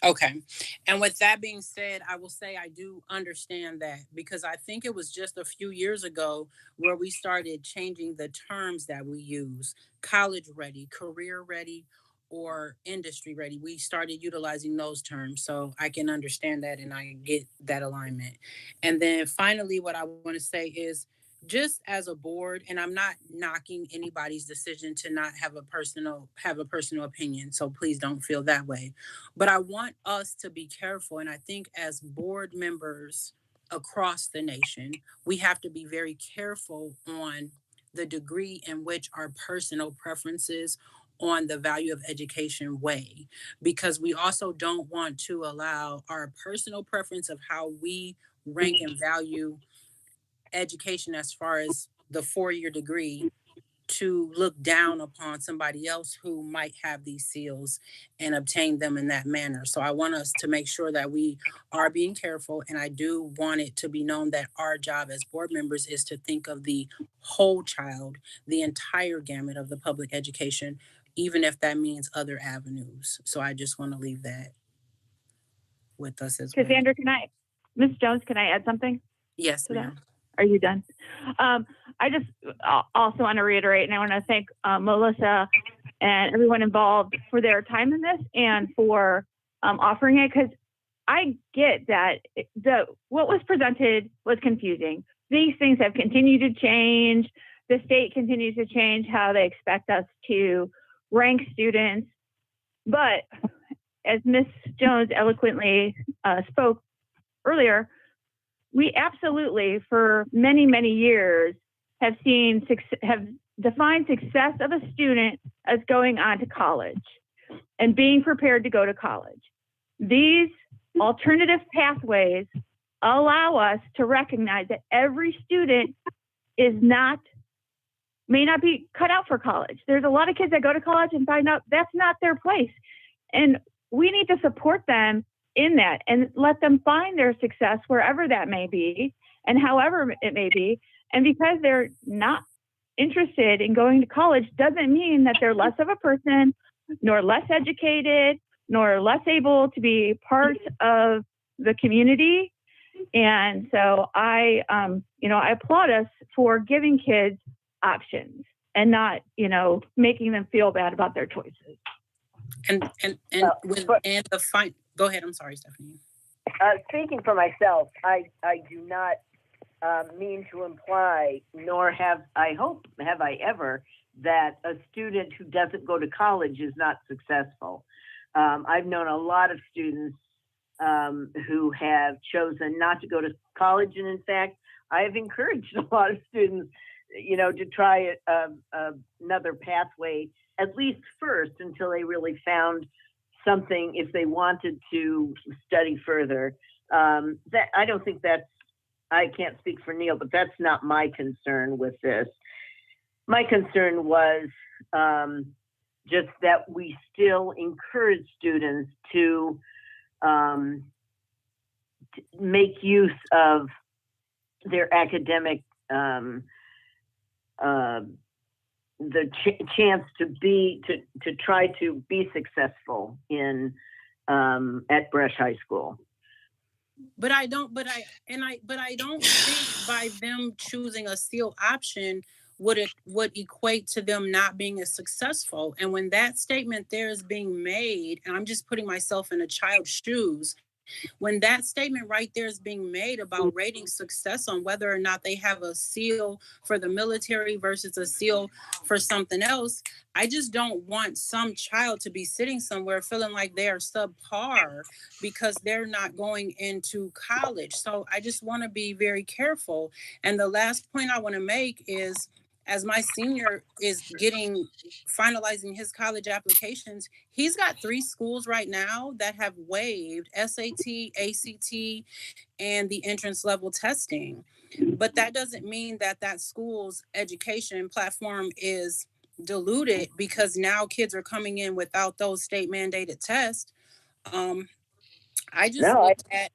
be.
Okay. And with that being said, I will say I do understand that, because I think it was just a few years ago where we started changing the terms that we use: college ready, career ready, or industry ready. We started utilizing those terms. So I can understand that and I get that alignment. And then finally, what I want to say is, just as a board, and I'm not knocking anybody's decision to not have a personal opinion, so please don't feel that way, but I want us to be careful. And I think as board members across the nation, we have to be very careful on the degree in which our personal preferences on the value of education weigh, because we also don't want to allow our personal preference of how we rank and value education as far as the 4-year degree to look down upon somebody else who might have these seals and obtain them in that manner. So I want us to make sure that we are being careful. And I do want it to be known that our job as board members is to think of the whole child, the entire gamut of the public education, even if that means other avenues. So I just want to leave that with us as well.
Cassandra, Ms. Jones, can I add something?
Yes, ma'am.
Are you done? I just also want to reiterate, and I want to thank Melissa and everyone involved for their time in this and for offering it, because I get that what was presented was confusing. These things have continued to change. The state continues to change how they expect us to rank students. But as Ms. Jones eloquently spoke earlier, we absolutely, for many, many years, have defined success of a student as going on to college and being prepared to go to college. These alternative pathways allow us to recognize that every student may not be cut out for college. There's a lot of kids that go to college and find out that's not their place. And we need to support them in that and let them find their success wherever that may be and however it may be. And because they're not interested in going to college doesn't mean that they're less of a person, nor less educated, nor less able to be part of the community. And so I applaud us for giving kids options and not, making them feel bad about their choices.
Go ahead. I'm sorry, Stephanie.
Speaking for myself, I do not mean to imply, nor have I ever, that a student who doesn't go to college is not successful. I've known a lot of students who have chosen not to go to college. And in fact, I have encouraged a lot of students, to try another pathway, at least first, until they really found something, if they wanted to study further. That I don't think I can't speak for Neil, but that's not my concern with this. My concern was just that we still encourage students to make use of their academic the chance to try to be successful at Brush High School.
But I don't think by them choosing a seal option would equate to them not being as successful. And when that statement there is being made, and I'm just putting myself in a child's shoes, when that statement right there is being made about rating success on whether or not they have a seal for the military versus a seal for something else, I just don't want some child to be sitting somewhere feeling like they are subpar because they're not going into college. So I just want to be very careful. And the last point I want to make is, as my senior is finalizing his college applications, he's got 3 schools right now that have waived SAT, ACT, and the entrance level testing. But that doesn't mean that school's education platform is diluted because now kids are coming in without those state mandated tests. I just look at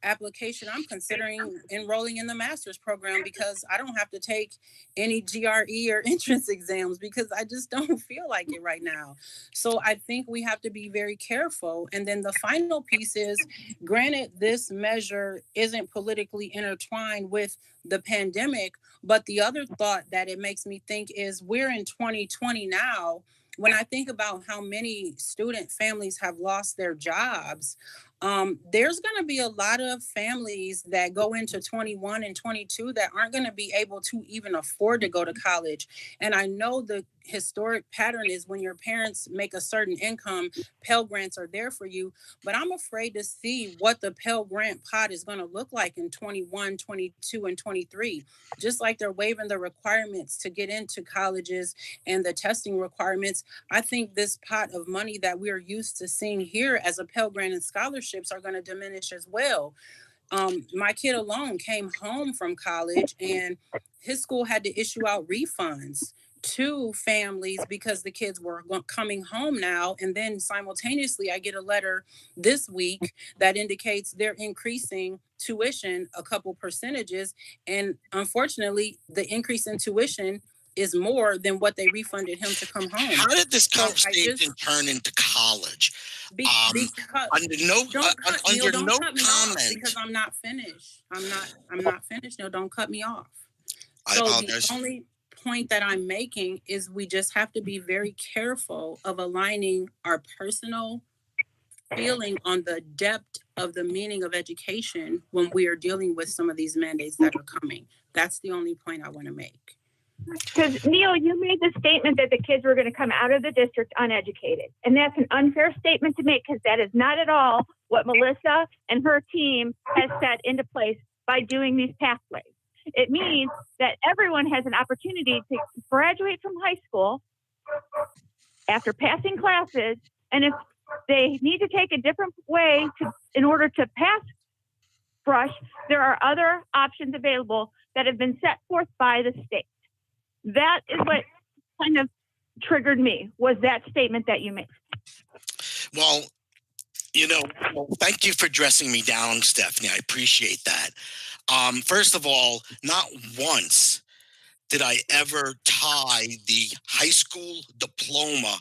application, I'm considering enrolling in the master's program because I don't have to take any GRE or entrance exams because I just don't feel like it right now. So I think we have to be very careful. And then the final piece is, granted, this measure isn't politically intertwined with the pandemic, but the other thought that it makes me think is we're in 2020 now. When I think about how many student families have lost their jobs, there's going to be a lot of families that go into 21 and 22 that aren't going to be able to even afford to go to college. And I know the historic pattern is when your parents make a certain income, Pell Grants are there for you. But I'm afraid to see what the Pell Grant pot is going to look like in 21, 22, and 23. Just like they're waiving the requirements to get into colleges and the testing requirements, I think this pot of money that we're used to seeing here as a Pell Grant and scholarships are going to diminish as well. My kid alone came home from college and his school had to issue out refunds to families because the kids were coming home now. And then simultaneously, I get a letter this week that indicates they're increasing tuition a couple percentages. And unfortunately, the increase in tuition is more than what they refunded him to come home.
How did this conversation turn into college? Under no comment.
Because I'm not finished. I'm not finished. No, don't cut me off.
I
So
apologize.
the only point that I'm making is we just have to be very careful of aligning our personal feeling on the depth of the meaning of education when we are dealing with some of these mandates that are coming. That's the only point I want to make.
Because, Neil, you made the statement that the kids were going to come out of the district uneducated. And that's an unfair statement to make because that is not at all what Melissa and her team has set into place by doing these pathways. It means that everyone has an opportunity to graduate from high school after passing classes. And if they need to take a different way in order to pass brush, there are other options available that have been set forth by the state. That is what kind of triggered me, was that statement that you made.
Well, thank you for dressing me down, Stephanie. I appreciate that. First of all, not once did I ever tie the high school diploma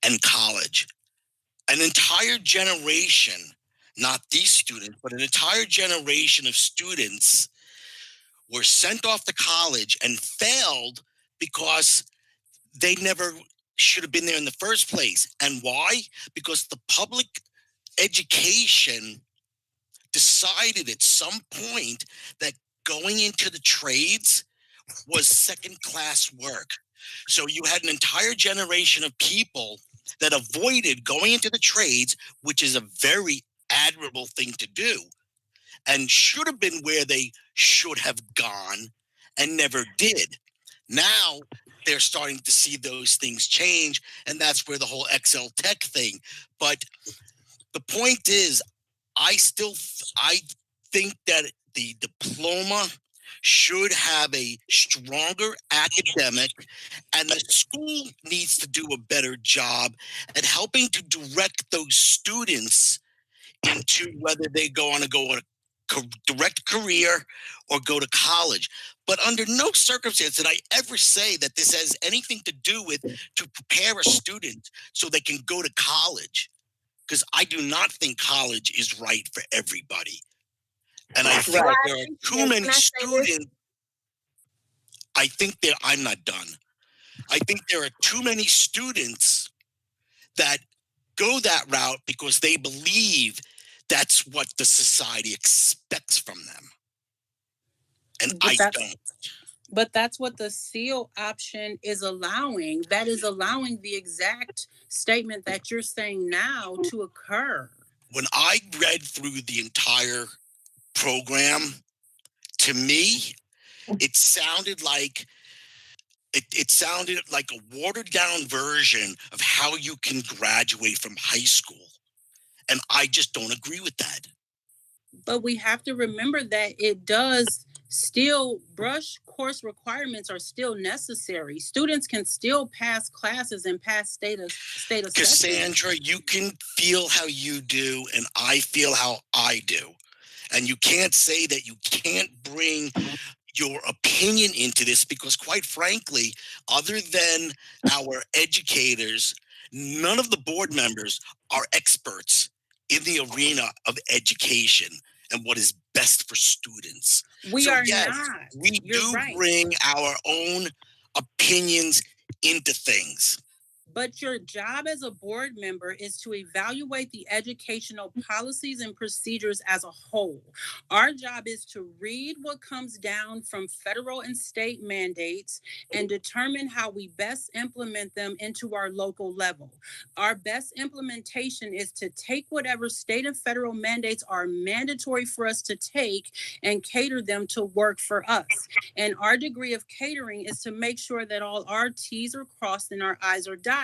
and college. An entire generation, not these students, but an entire generation of students were sent off to college and failed because they never should have been there in the first place. And why? Because the public education decided at some point that going into the trades was second-class work. So you had an entire generation of people that avoided going into the trades, which is a very admirable thing to do, and should have been where they should have gone and never did. Now they're starting to see those things change, and that's where the whole XL Tech thing. But the point is, I think that the diploma should have a stronger academic, and the school needs to do a better job at helping to direct those students into whether they want to go on a direct career or go to college. But under no circumstance did I ever say that this has anything to do with to prepare a student so they can go to college, because I do not think college is right for everybody. And I think there are too many students. I'm not done. I think there are too many students that go that route because they believe that's what the society expects from them. And I don't.
But that's what the SEAL option is allowing. That is allowing the exact statement that you're saying now to occur.
When I read through the entire program, to me, it sounded like a watered down version of how you can graduate from high school. And I just don't agree with that.
But we have to remember that it does still, brush course requirements are still necessary. Students can still pass classes and pass state assessment.
Cassandra, you can feel how you do, and I feel how I do. And you can't say that you can't bring your opinion into this because, quite frankly, other than our educators, none of the board members are experts in the arena of education and what is best for students.
We
So
are
yes,
not.
we
You're
do
right.
bring our own opinions into things.
But your job as a board member is to evaluate the educational policies and procedures as a whole. Our job is to read what comes down from federal and state mandates and determine how we best implement them into our local level. Our best implementation is to take whatever state and federal mandates are mandatory for us to take and cater them to work for us. And our degree of catering is to make sure that all our T's are crossed and our I's are dotted.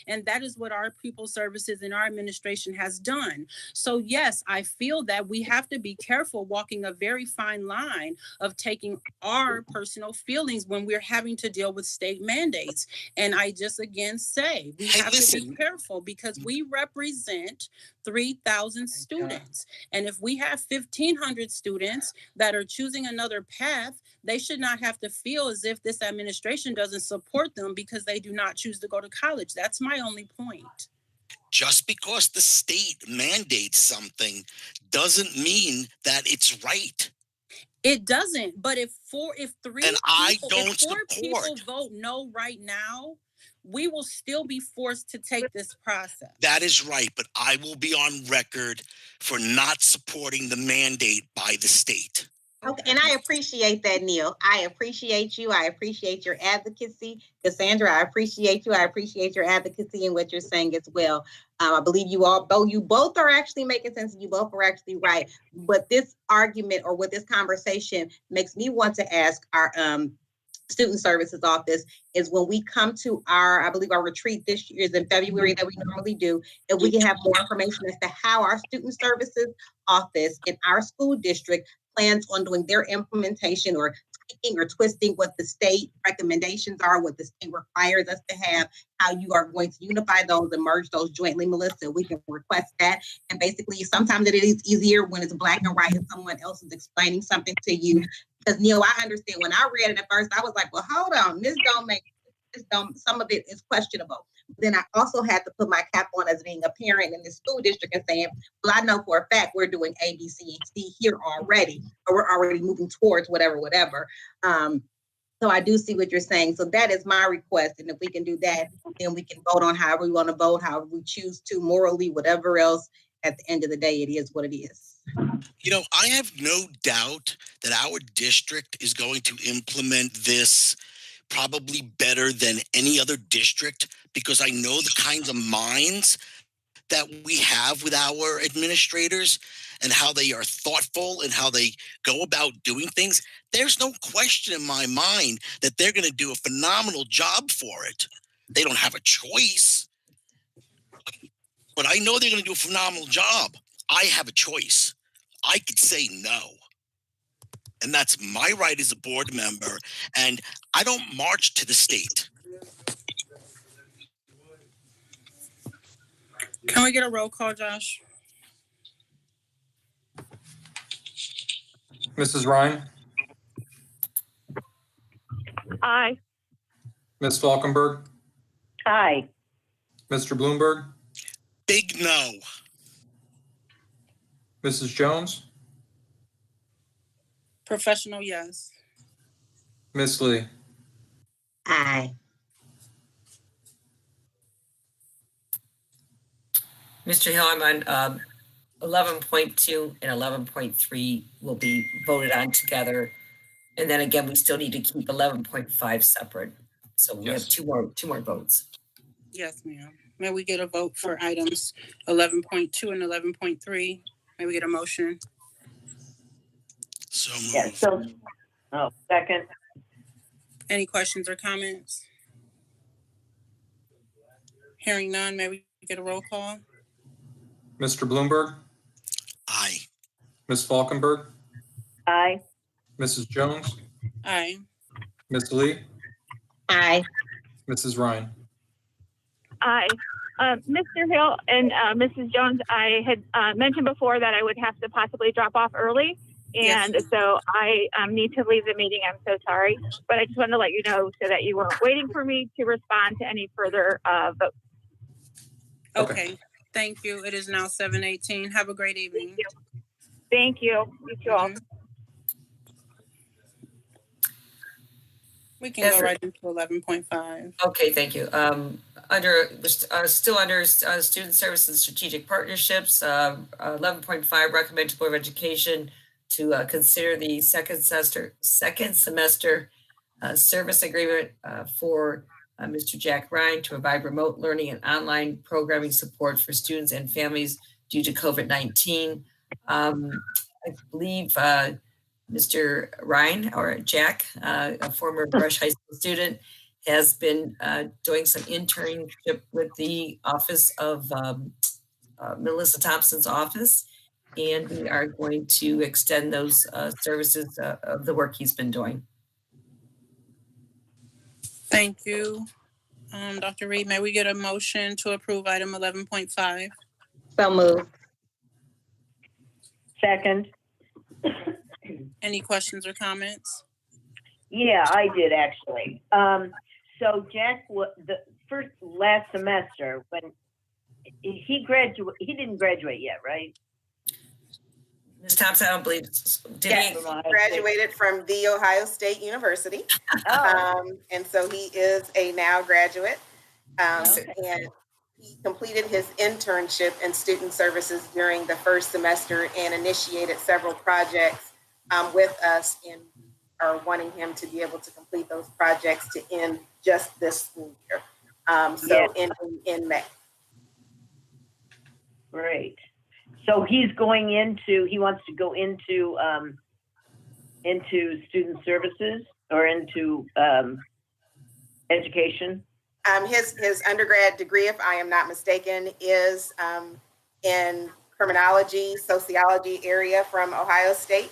And that is what our people services and our administration has done. So yes, I feel that we have to be careful walking a very fine line of taking our personal feelings when we're having to deal with state mandates. And I just again say we have to be careful because we represent 3,000 students. And if we have 1,500 students that are choosing another path, they should not have to feel as if this administration doesn't support them because they do not choose to go to college. That's my only point.
Just because the state mandates something doesn't mean that it's right.
It doesn't. But if four people vote no right now, we will still be forced to take this process.
That is right, but I will be on record for not supporting the mandate by the state.
Okay, and I appreciate that, Neil. I appreciate you. I appreciate your advocacy. Cassandra, I appreciate you. I appreciate your advocacy and what you're saying as well. I believe you both are actually making sense. You both are actually right. But this argument or what this conversation makes me want to ask our student services office is when we come to I believe our retreat this year is in February that we normally do, and we can have more information as to how our student services office in our school district plans on doing their implementation or tweaking or twisting what the state recommendations are, what the state requires us to have, how you are going to unify those and merge those jointly, Melissa. We can request that. And basically, sometimes it is easier when it's black and white and someone else is explaining something to you. Because Neil, I understand when I read it at first, I was like, well, hold on, some of it is questionable. Then I also had to put my cap on as being a parent in the school district and saying, well, I know for a fact we're doing A, B, C, and D here already, or we're already moving towards whatever. So I do see what you're saying. So that is my request. And if we can do that, then we can vote on however we want to vote, however we choose to, morally, whatever else. At the end of the day, it is what it is.
You know, I have no doubt that our district is going to implement this probably better than any other district because I know the kinds of minds that we have with our administrators and how they are thoughtful and how they go about doing things. There's no question in my mind that they're going to do a phenomenal job for it. They don't have a choice, but I know they're going to do a phenomenal job. I have a choice. I could say no. And that's my right as a board member. And I don't march to the state.
Can we get a roll call, Josh?
Mrs. Ryan,
Aye.
Ms. Falkenberg,
Aye.
Mr. Bloomberg,
Big no.
Mrs. Jones,
Professional, yes.
Ms. Lee.
Aye.
Mr. Hill, I'm on 11.2 and 11.3 will be voted on together. And then again, we still need to keep 11.5 separate. So we have two more votes.
Yes, ma'am. May we get a vote for items 11.2 and 11.3? May we get a motion?
So moved.
Yeah, second.
Any questions or comments? Hearing none, may we get a roll call?
Mr. Bloomberg,
Aye.
Ms. Falkenberg,
Aye.
Mrs. Jones,
Aye.
Ms. Lee,
Aye.
Mrs. Ryan.
Aye. Mr. Hill and Mrs. Jones, I had mentioned before that I would have to possibly drop off early. And
Yes.
so I need to leave the meeting. I'm so sorry. But I just wanted to let you know so that you weren't waiting for me to respond to any further votes.
Okay. Thank you. It is now 7:18. Have a great evening.
Thank you. You too all.
Mhm. We can go right into 11.5.
Okay, thank you. Still under student services and strategic partnerships, 11.5 recommend to Board of Education to consider the second semester service agreement for Mr. Jack Ryan to provide remote learning and online programming support for students and families due to COVID-19. I believe Mr. Ryan or Jack, a former Brush High School student, has been doing some internship with the office of Melissa Thompson's office, and we are going to extend those services of the work he's been doing.
Thank you. Dr. Reed, may we get a motion to approve item 11.5?
So moved.
Second.
Any questions or comments?
Yeah, I did actually. So Jack, last semester when he didn't graduate yet, right?
Ms. Thompson, I don't believe, did
Yes,
he?
he graduated from The Ohio State University. And so he is a now graduate. And he completed his internship in student services during the first semester and initiated several projects with us, and are wanting him to be able to complete those projects to end just this school year. Ending in May.
Great. So he wants to go into student services or into education?
His undergrad degree, if I am not mistaken, is in criminology, sociology area from Ohio State.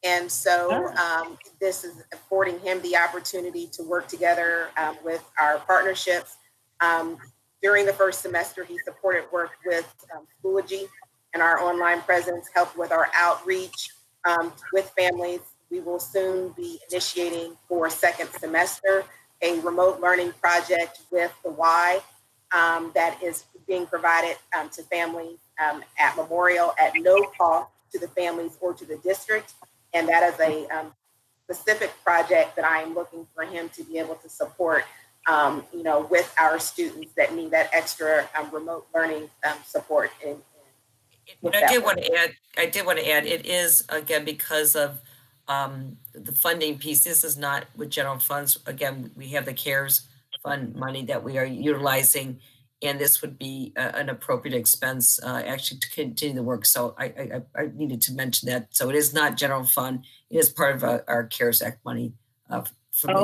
And so this is affording him the opportunity to work together with our partnerships. During the first semester, he supported work with Schoology and our online presence, helped with our outreach with families. We will soon be initiating for second semester a remote learning project with the Y that is being provided to families at Memorial at no cost to the families or to the district. And that is a specific project that I am looking for him to be able to support, with our students that need that extra remote learning support.
I did want to add, it is, again, because of the funding piece. This is not with general funds. Again, we have the CARES fund money that we are utilizing, and this would be an appropriate expense actually to continue the work. So I needed to mention that. So it is not general fund. It is part of our CARES Act money for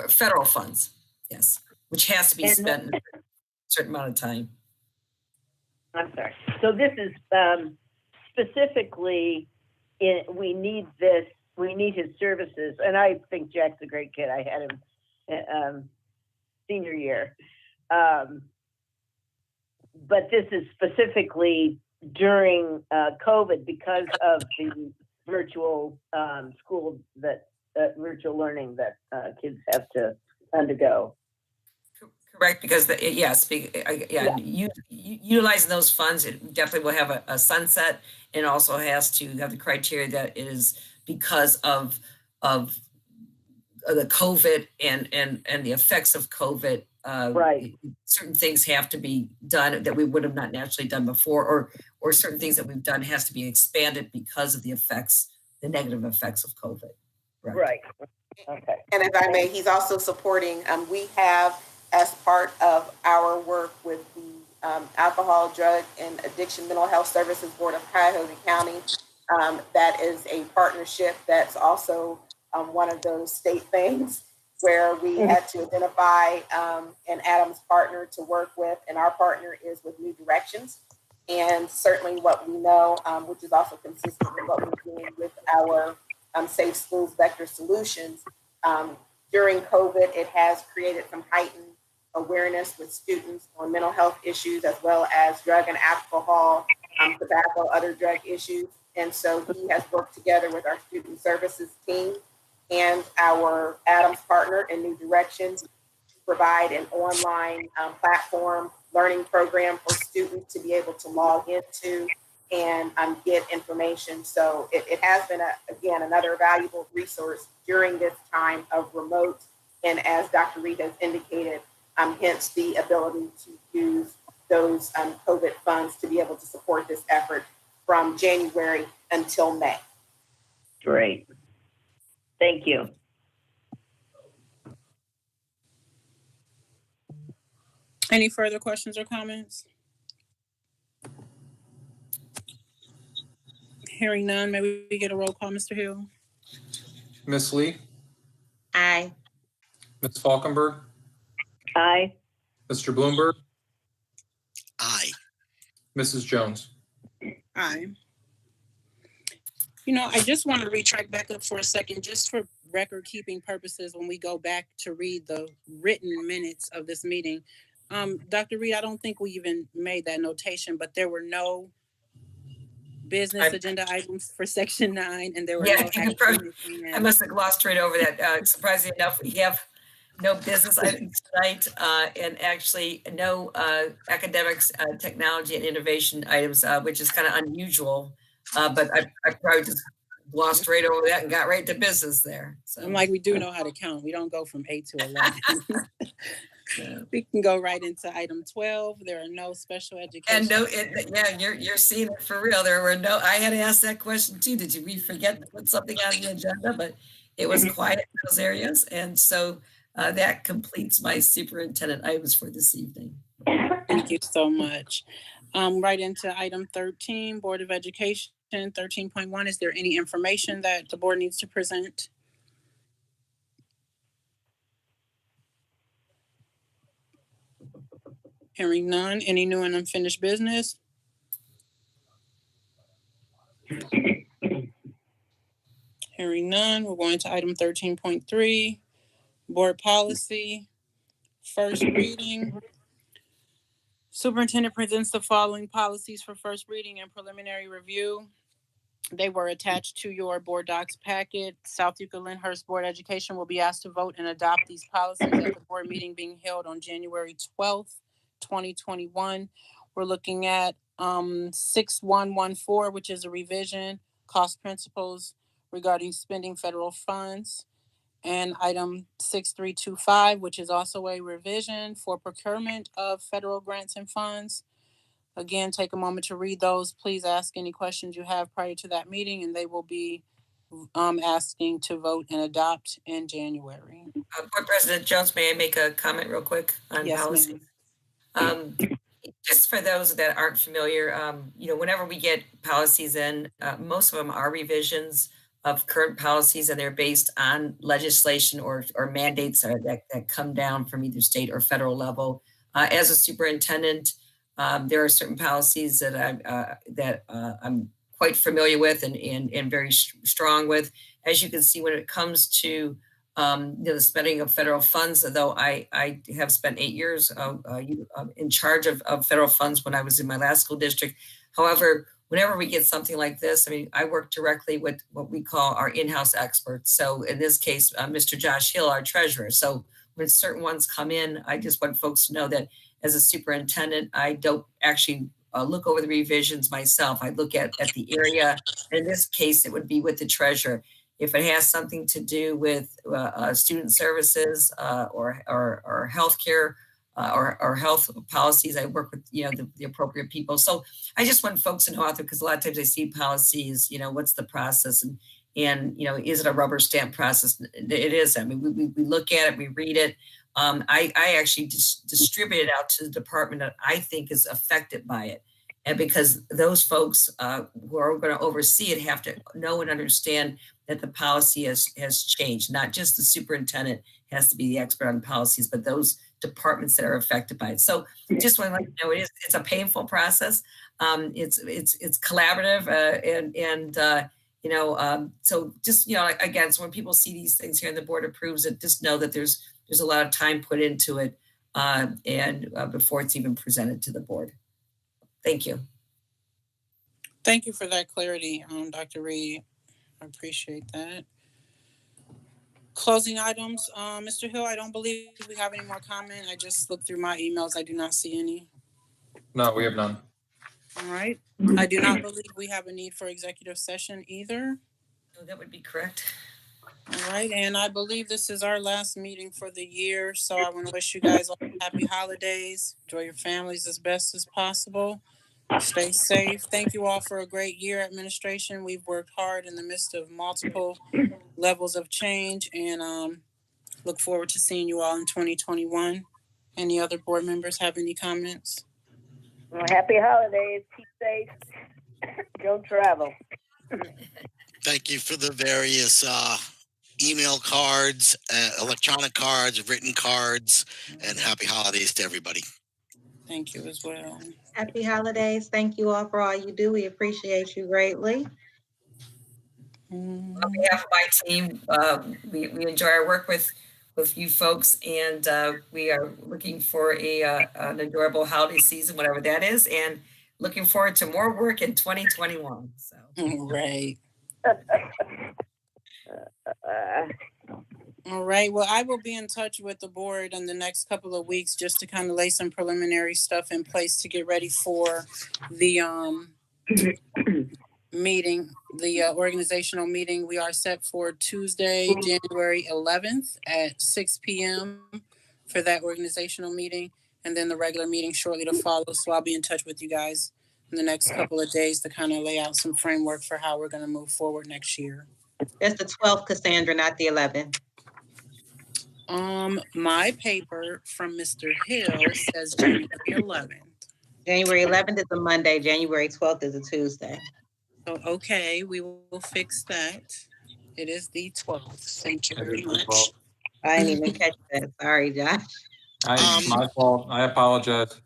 federal funds, yes, which has to be spent in a certain amount of time.
I'm sorry. So this is specifically, we need his services. And I think Jack's a great kid. I had him senior year. But this is specifically during COVID because of the virtual school virtual learning that kids have to undergo.
Correct, because utilizing those funds, it definitely will have a sunset, and also has to have the criteria that it is because of the COVID and the effects of COVID.
Right.
Certain things have to be done that we would have not naturally done before, or certain things that we've done has to be expanded because of the negative effects of COVID.
Right. Okay.
And if I may, he's also supporting, we have, as part of our work with the Alcohol, Drug, and Addiction Mental Health Services Board of Cuyahoga County, that is a partnership that's also one of those state things where we had to identify an Adams partner to work with, and our partner is with New Directions. And certainly what we know, which is also consistent with what we're doing with our Safe Schools Vector Solutions, during COVID, it has created some heightened awareness with students on mental health issues, as well as drug and alcohol, tobacco, other drug issues. And so he has worked together with our student services team and our Adams partner in New Directions to provide an online platform learning program for students to be able to log into and get information. So it has been, again, another valuable resource during this time of remote. And as Dr. Reed has indicated, hence the ability to use those COVID funds to be able to support this effort from January until May.
Great. Thank you.
Any further questions or comments? Hearing none, maybe we get a roll call, Mr. Hill.
Ms. Lee,
Aye.
Ms. Falkenberg,
Aye.
Mr. Bloomberg,
Aye.
Mrs. Jones.
Aye. You know, I just want to retract back up for a second, just for record keeping purposes when we go back to read the written minutes of this meeting. Dr. Reed, I don't think we even made that notation, but there were no business agenda items for section 9, and there were no academic.
I must have glossed right over that. Surprisingly enough, we have no business items tonight, and actually no academics, technology, and innovation items, which is kind of unusual. But I probably just glossed right over that and got right to business there. So
I'm like, we do know how to count. We don't go from 8 to 11. Yeah. We can go right into item 12. There are no special education.
And you're seeing it for real. There were no. I had to ask that question too. Did we forget to put something on the agenda? But it was quiet in those areas, and so that completes my superintendent items for this evening.
Thank you so much. Right into item 13, Board of Education 13.1. Is there any information that the board needs to present? Hearing none. Any new and unfinished business? Hearing none. We're going to item 13.3, board policy, first reading. Superintendent presents the following policies for first reading and preliminary review. They were attached to your board docs packet. South Euclid-Lyndhurst Board of Education will be asked to vote and adopt these policies at the board meeting being held on January 12th, 2021. We're looking at 6114, which is a revision, cost principles regarding spending federal funds, and item 6325, which is also a revision for procurement of federal grants and funds. Again, take a moment to read those. Please ask any questions you have prior to that meeting, and they will be asking to vote and adopt in January.
Board President Jones, may I make a comment real quick on policy? Just for those that aren't familiar, whenever we get policies in, most of them are revisions of current policies, and they're based on legislation or mandates that come down from either state or federal level. As a superintendent, there are certain policies that I'm quite familiar with and very strong with. As you can see, when it comes to the spending of federal funds, although I have spent 8 years in charge of federal funds when I was in my last school district. However, whenever we get something like this, I mean, I work directly with what we call our in-house experts. So in this case, Mr. Josh Hill, our treasurer. So when certain ones come in, I just want folks to know that as a superintendent, I don't actually look over the revisions myself. I look at the area. In this case, it would be with the treasurer. If it has something to do with student services or healthcare or health policies, I work with the appropriate people. So I just want folks to know out there, because a lot of times I see policies, what's the process, and is it a rubber stamp process? It is. I mean, we look at it, we read it. I actually distribute it out to the department that I think is affected by it. And because those folks who are going to oversee it have to know and understand that the policy has changed. Not just the superintendent has to be the expert on policies, but those departments that are affected by it. So just want to let you know, it's a painful process. It's collaborative so just, again, so when people see these things here and the board approves it, just know that there's a lot of time put into it. and before it's even presented to the board. Thank you.
Thank you for that clarity, Dr. Reed. I appreciate that. Closing items, Mr. Hill, I don't believe we have any more comment. I just looked through my emails. I do not see any.
No, we have none.
All right. I do not believe we have a need for executive session either.
Oh, that would be correct.
All right. And I believe this is our last meeting for the year. So I want to wish you guys all happy holidays. Enjoy your families as best as possible. Stay safe. Thank you all for a great year, administration. We've worked hard in the midst of multiple levels of change, and look forward to seeing you all in 2021. Any other board members have any comments?
Well, happy holidays. Keep safe. Don't travel.
Thank you for the various email cards, electronic cards, written cards, and happy holidays to everybody.
Thank you as well.
Happy holidays. Thank you all for all you do. We appreciate you greatly.
On behalf of my team, we enjoy our work with you folks, and we are looking for an enjoyable holiday season, whatever that is, and looking forward to more work in 2021. So.
Right. All right. Well, I will be in touch with the board in the next couple of weeks just to kind of lay some preliminary stuff in place to get ready for the meeting, the organizational meeting. We are set for Tuesday, January 11th at 6 p.m. for that organizational meeting, and then the regular meeting shortly to follow. So I'll be in touch with you guys in the next couple of days to kind of lay out some framework for how we're going to move forward next year.
It's the 12th, Cassandra, not the 11th.
My paper from Mr. Hill says January 11th.
January 11th is a Monday. January 12th is a Tuesday.
So, okay, we will fix that. It is the 12th. Thank you very much.
I didn't even catch that. Sorry, Josh.
My fault. I apologize.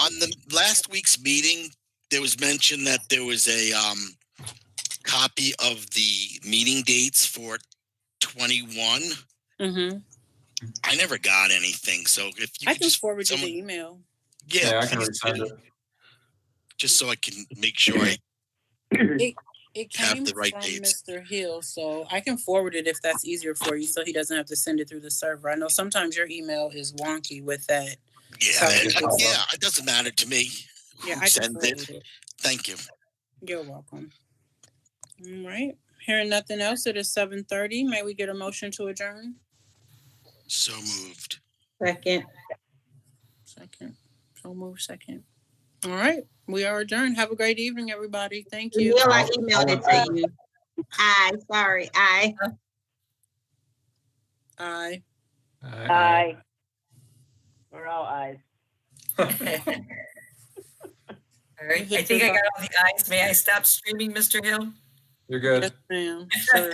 On the last week's meeting, there was mention that there was a copy of the meeting dates for 21.
Mm-hmm.
I never got anything, so if you
I
could
can
just
forward you the email.
Yeah, I can resend it.
Just so I can make sure I
It
have
came
the right
from
dates.
Mr. Hill, so I can forward it if that's easier for you, so he doesn't have to send it through the server. I know sometimes your email is wonky with that.
Yeah, it doesn't matter to me who
Yeah, I can
sends
forward
it.
it.
Thank you.
You're welcome. All right. Hearing nothing else, it is 7:30. May we get a motion to adjourn?
So moved.
Second.
So move second. All right. We are adjourned. Have a great evening, everybody. Thank you.
Neil, I emailed it to you. Sorry.
Aye.
Aye. We're all ayes.
All right. I think I got all the ayes. May I stop streaming, Mr. Hill?
You're good.
Yes, ma'am. Sure.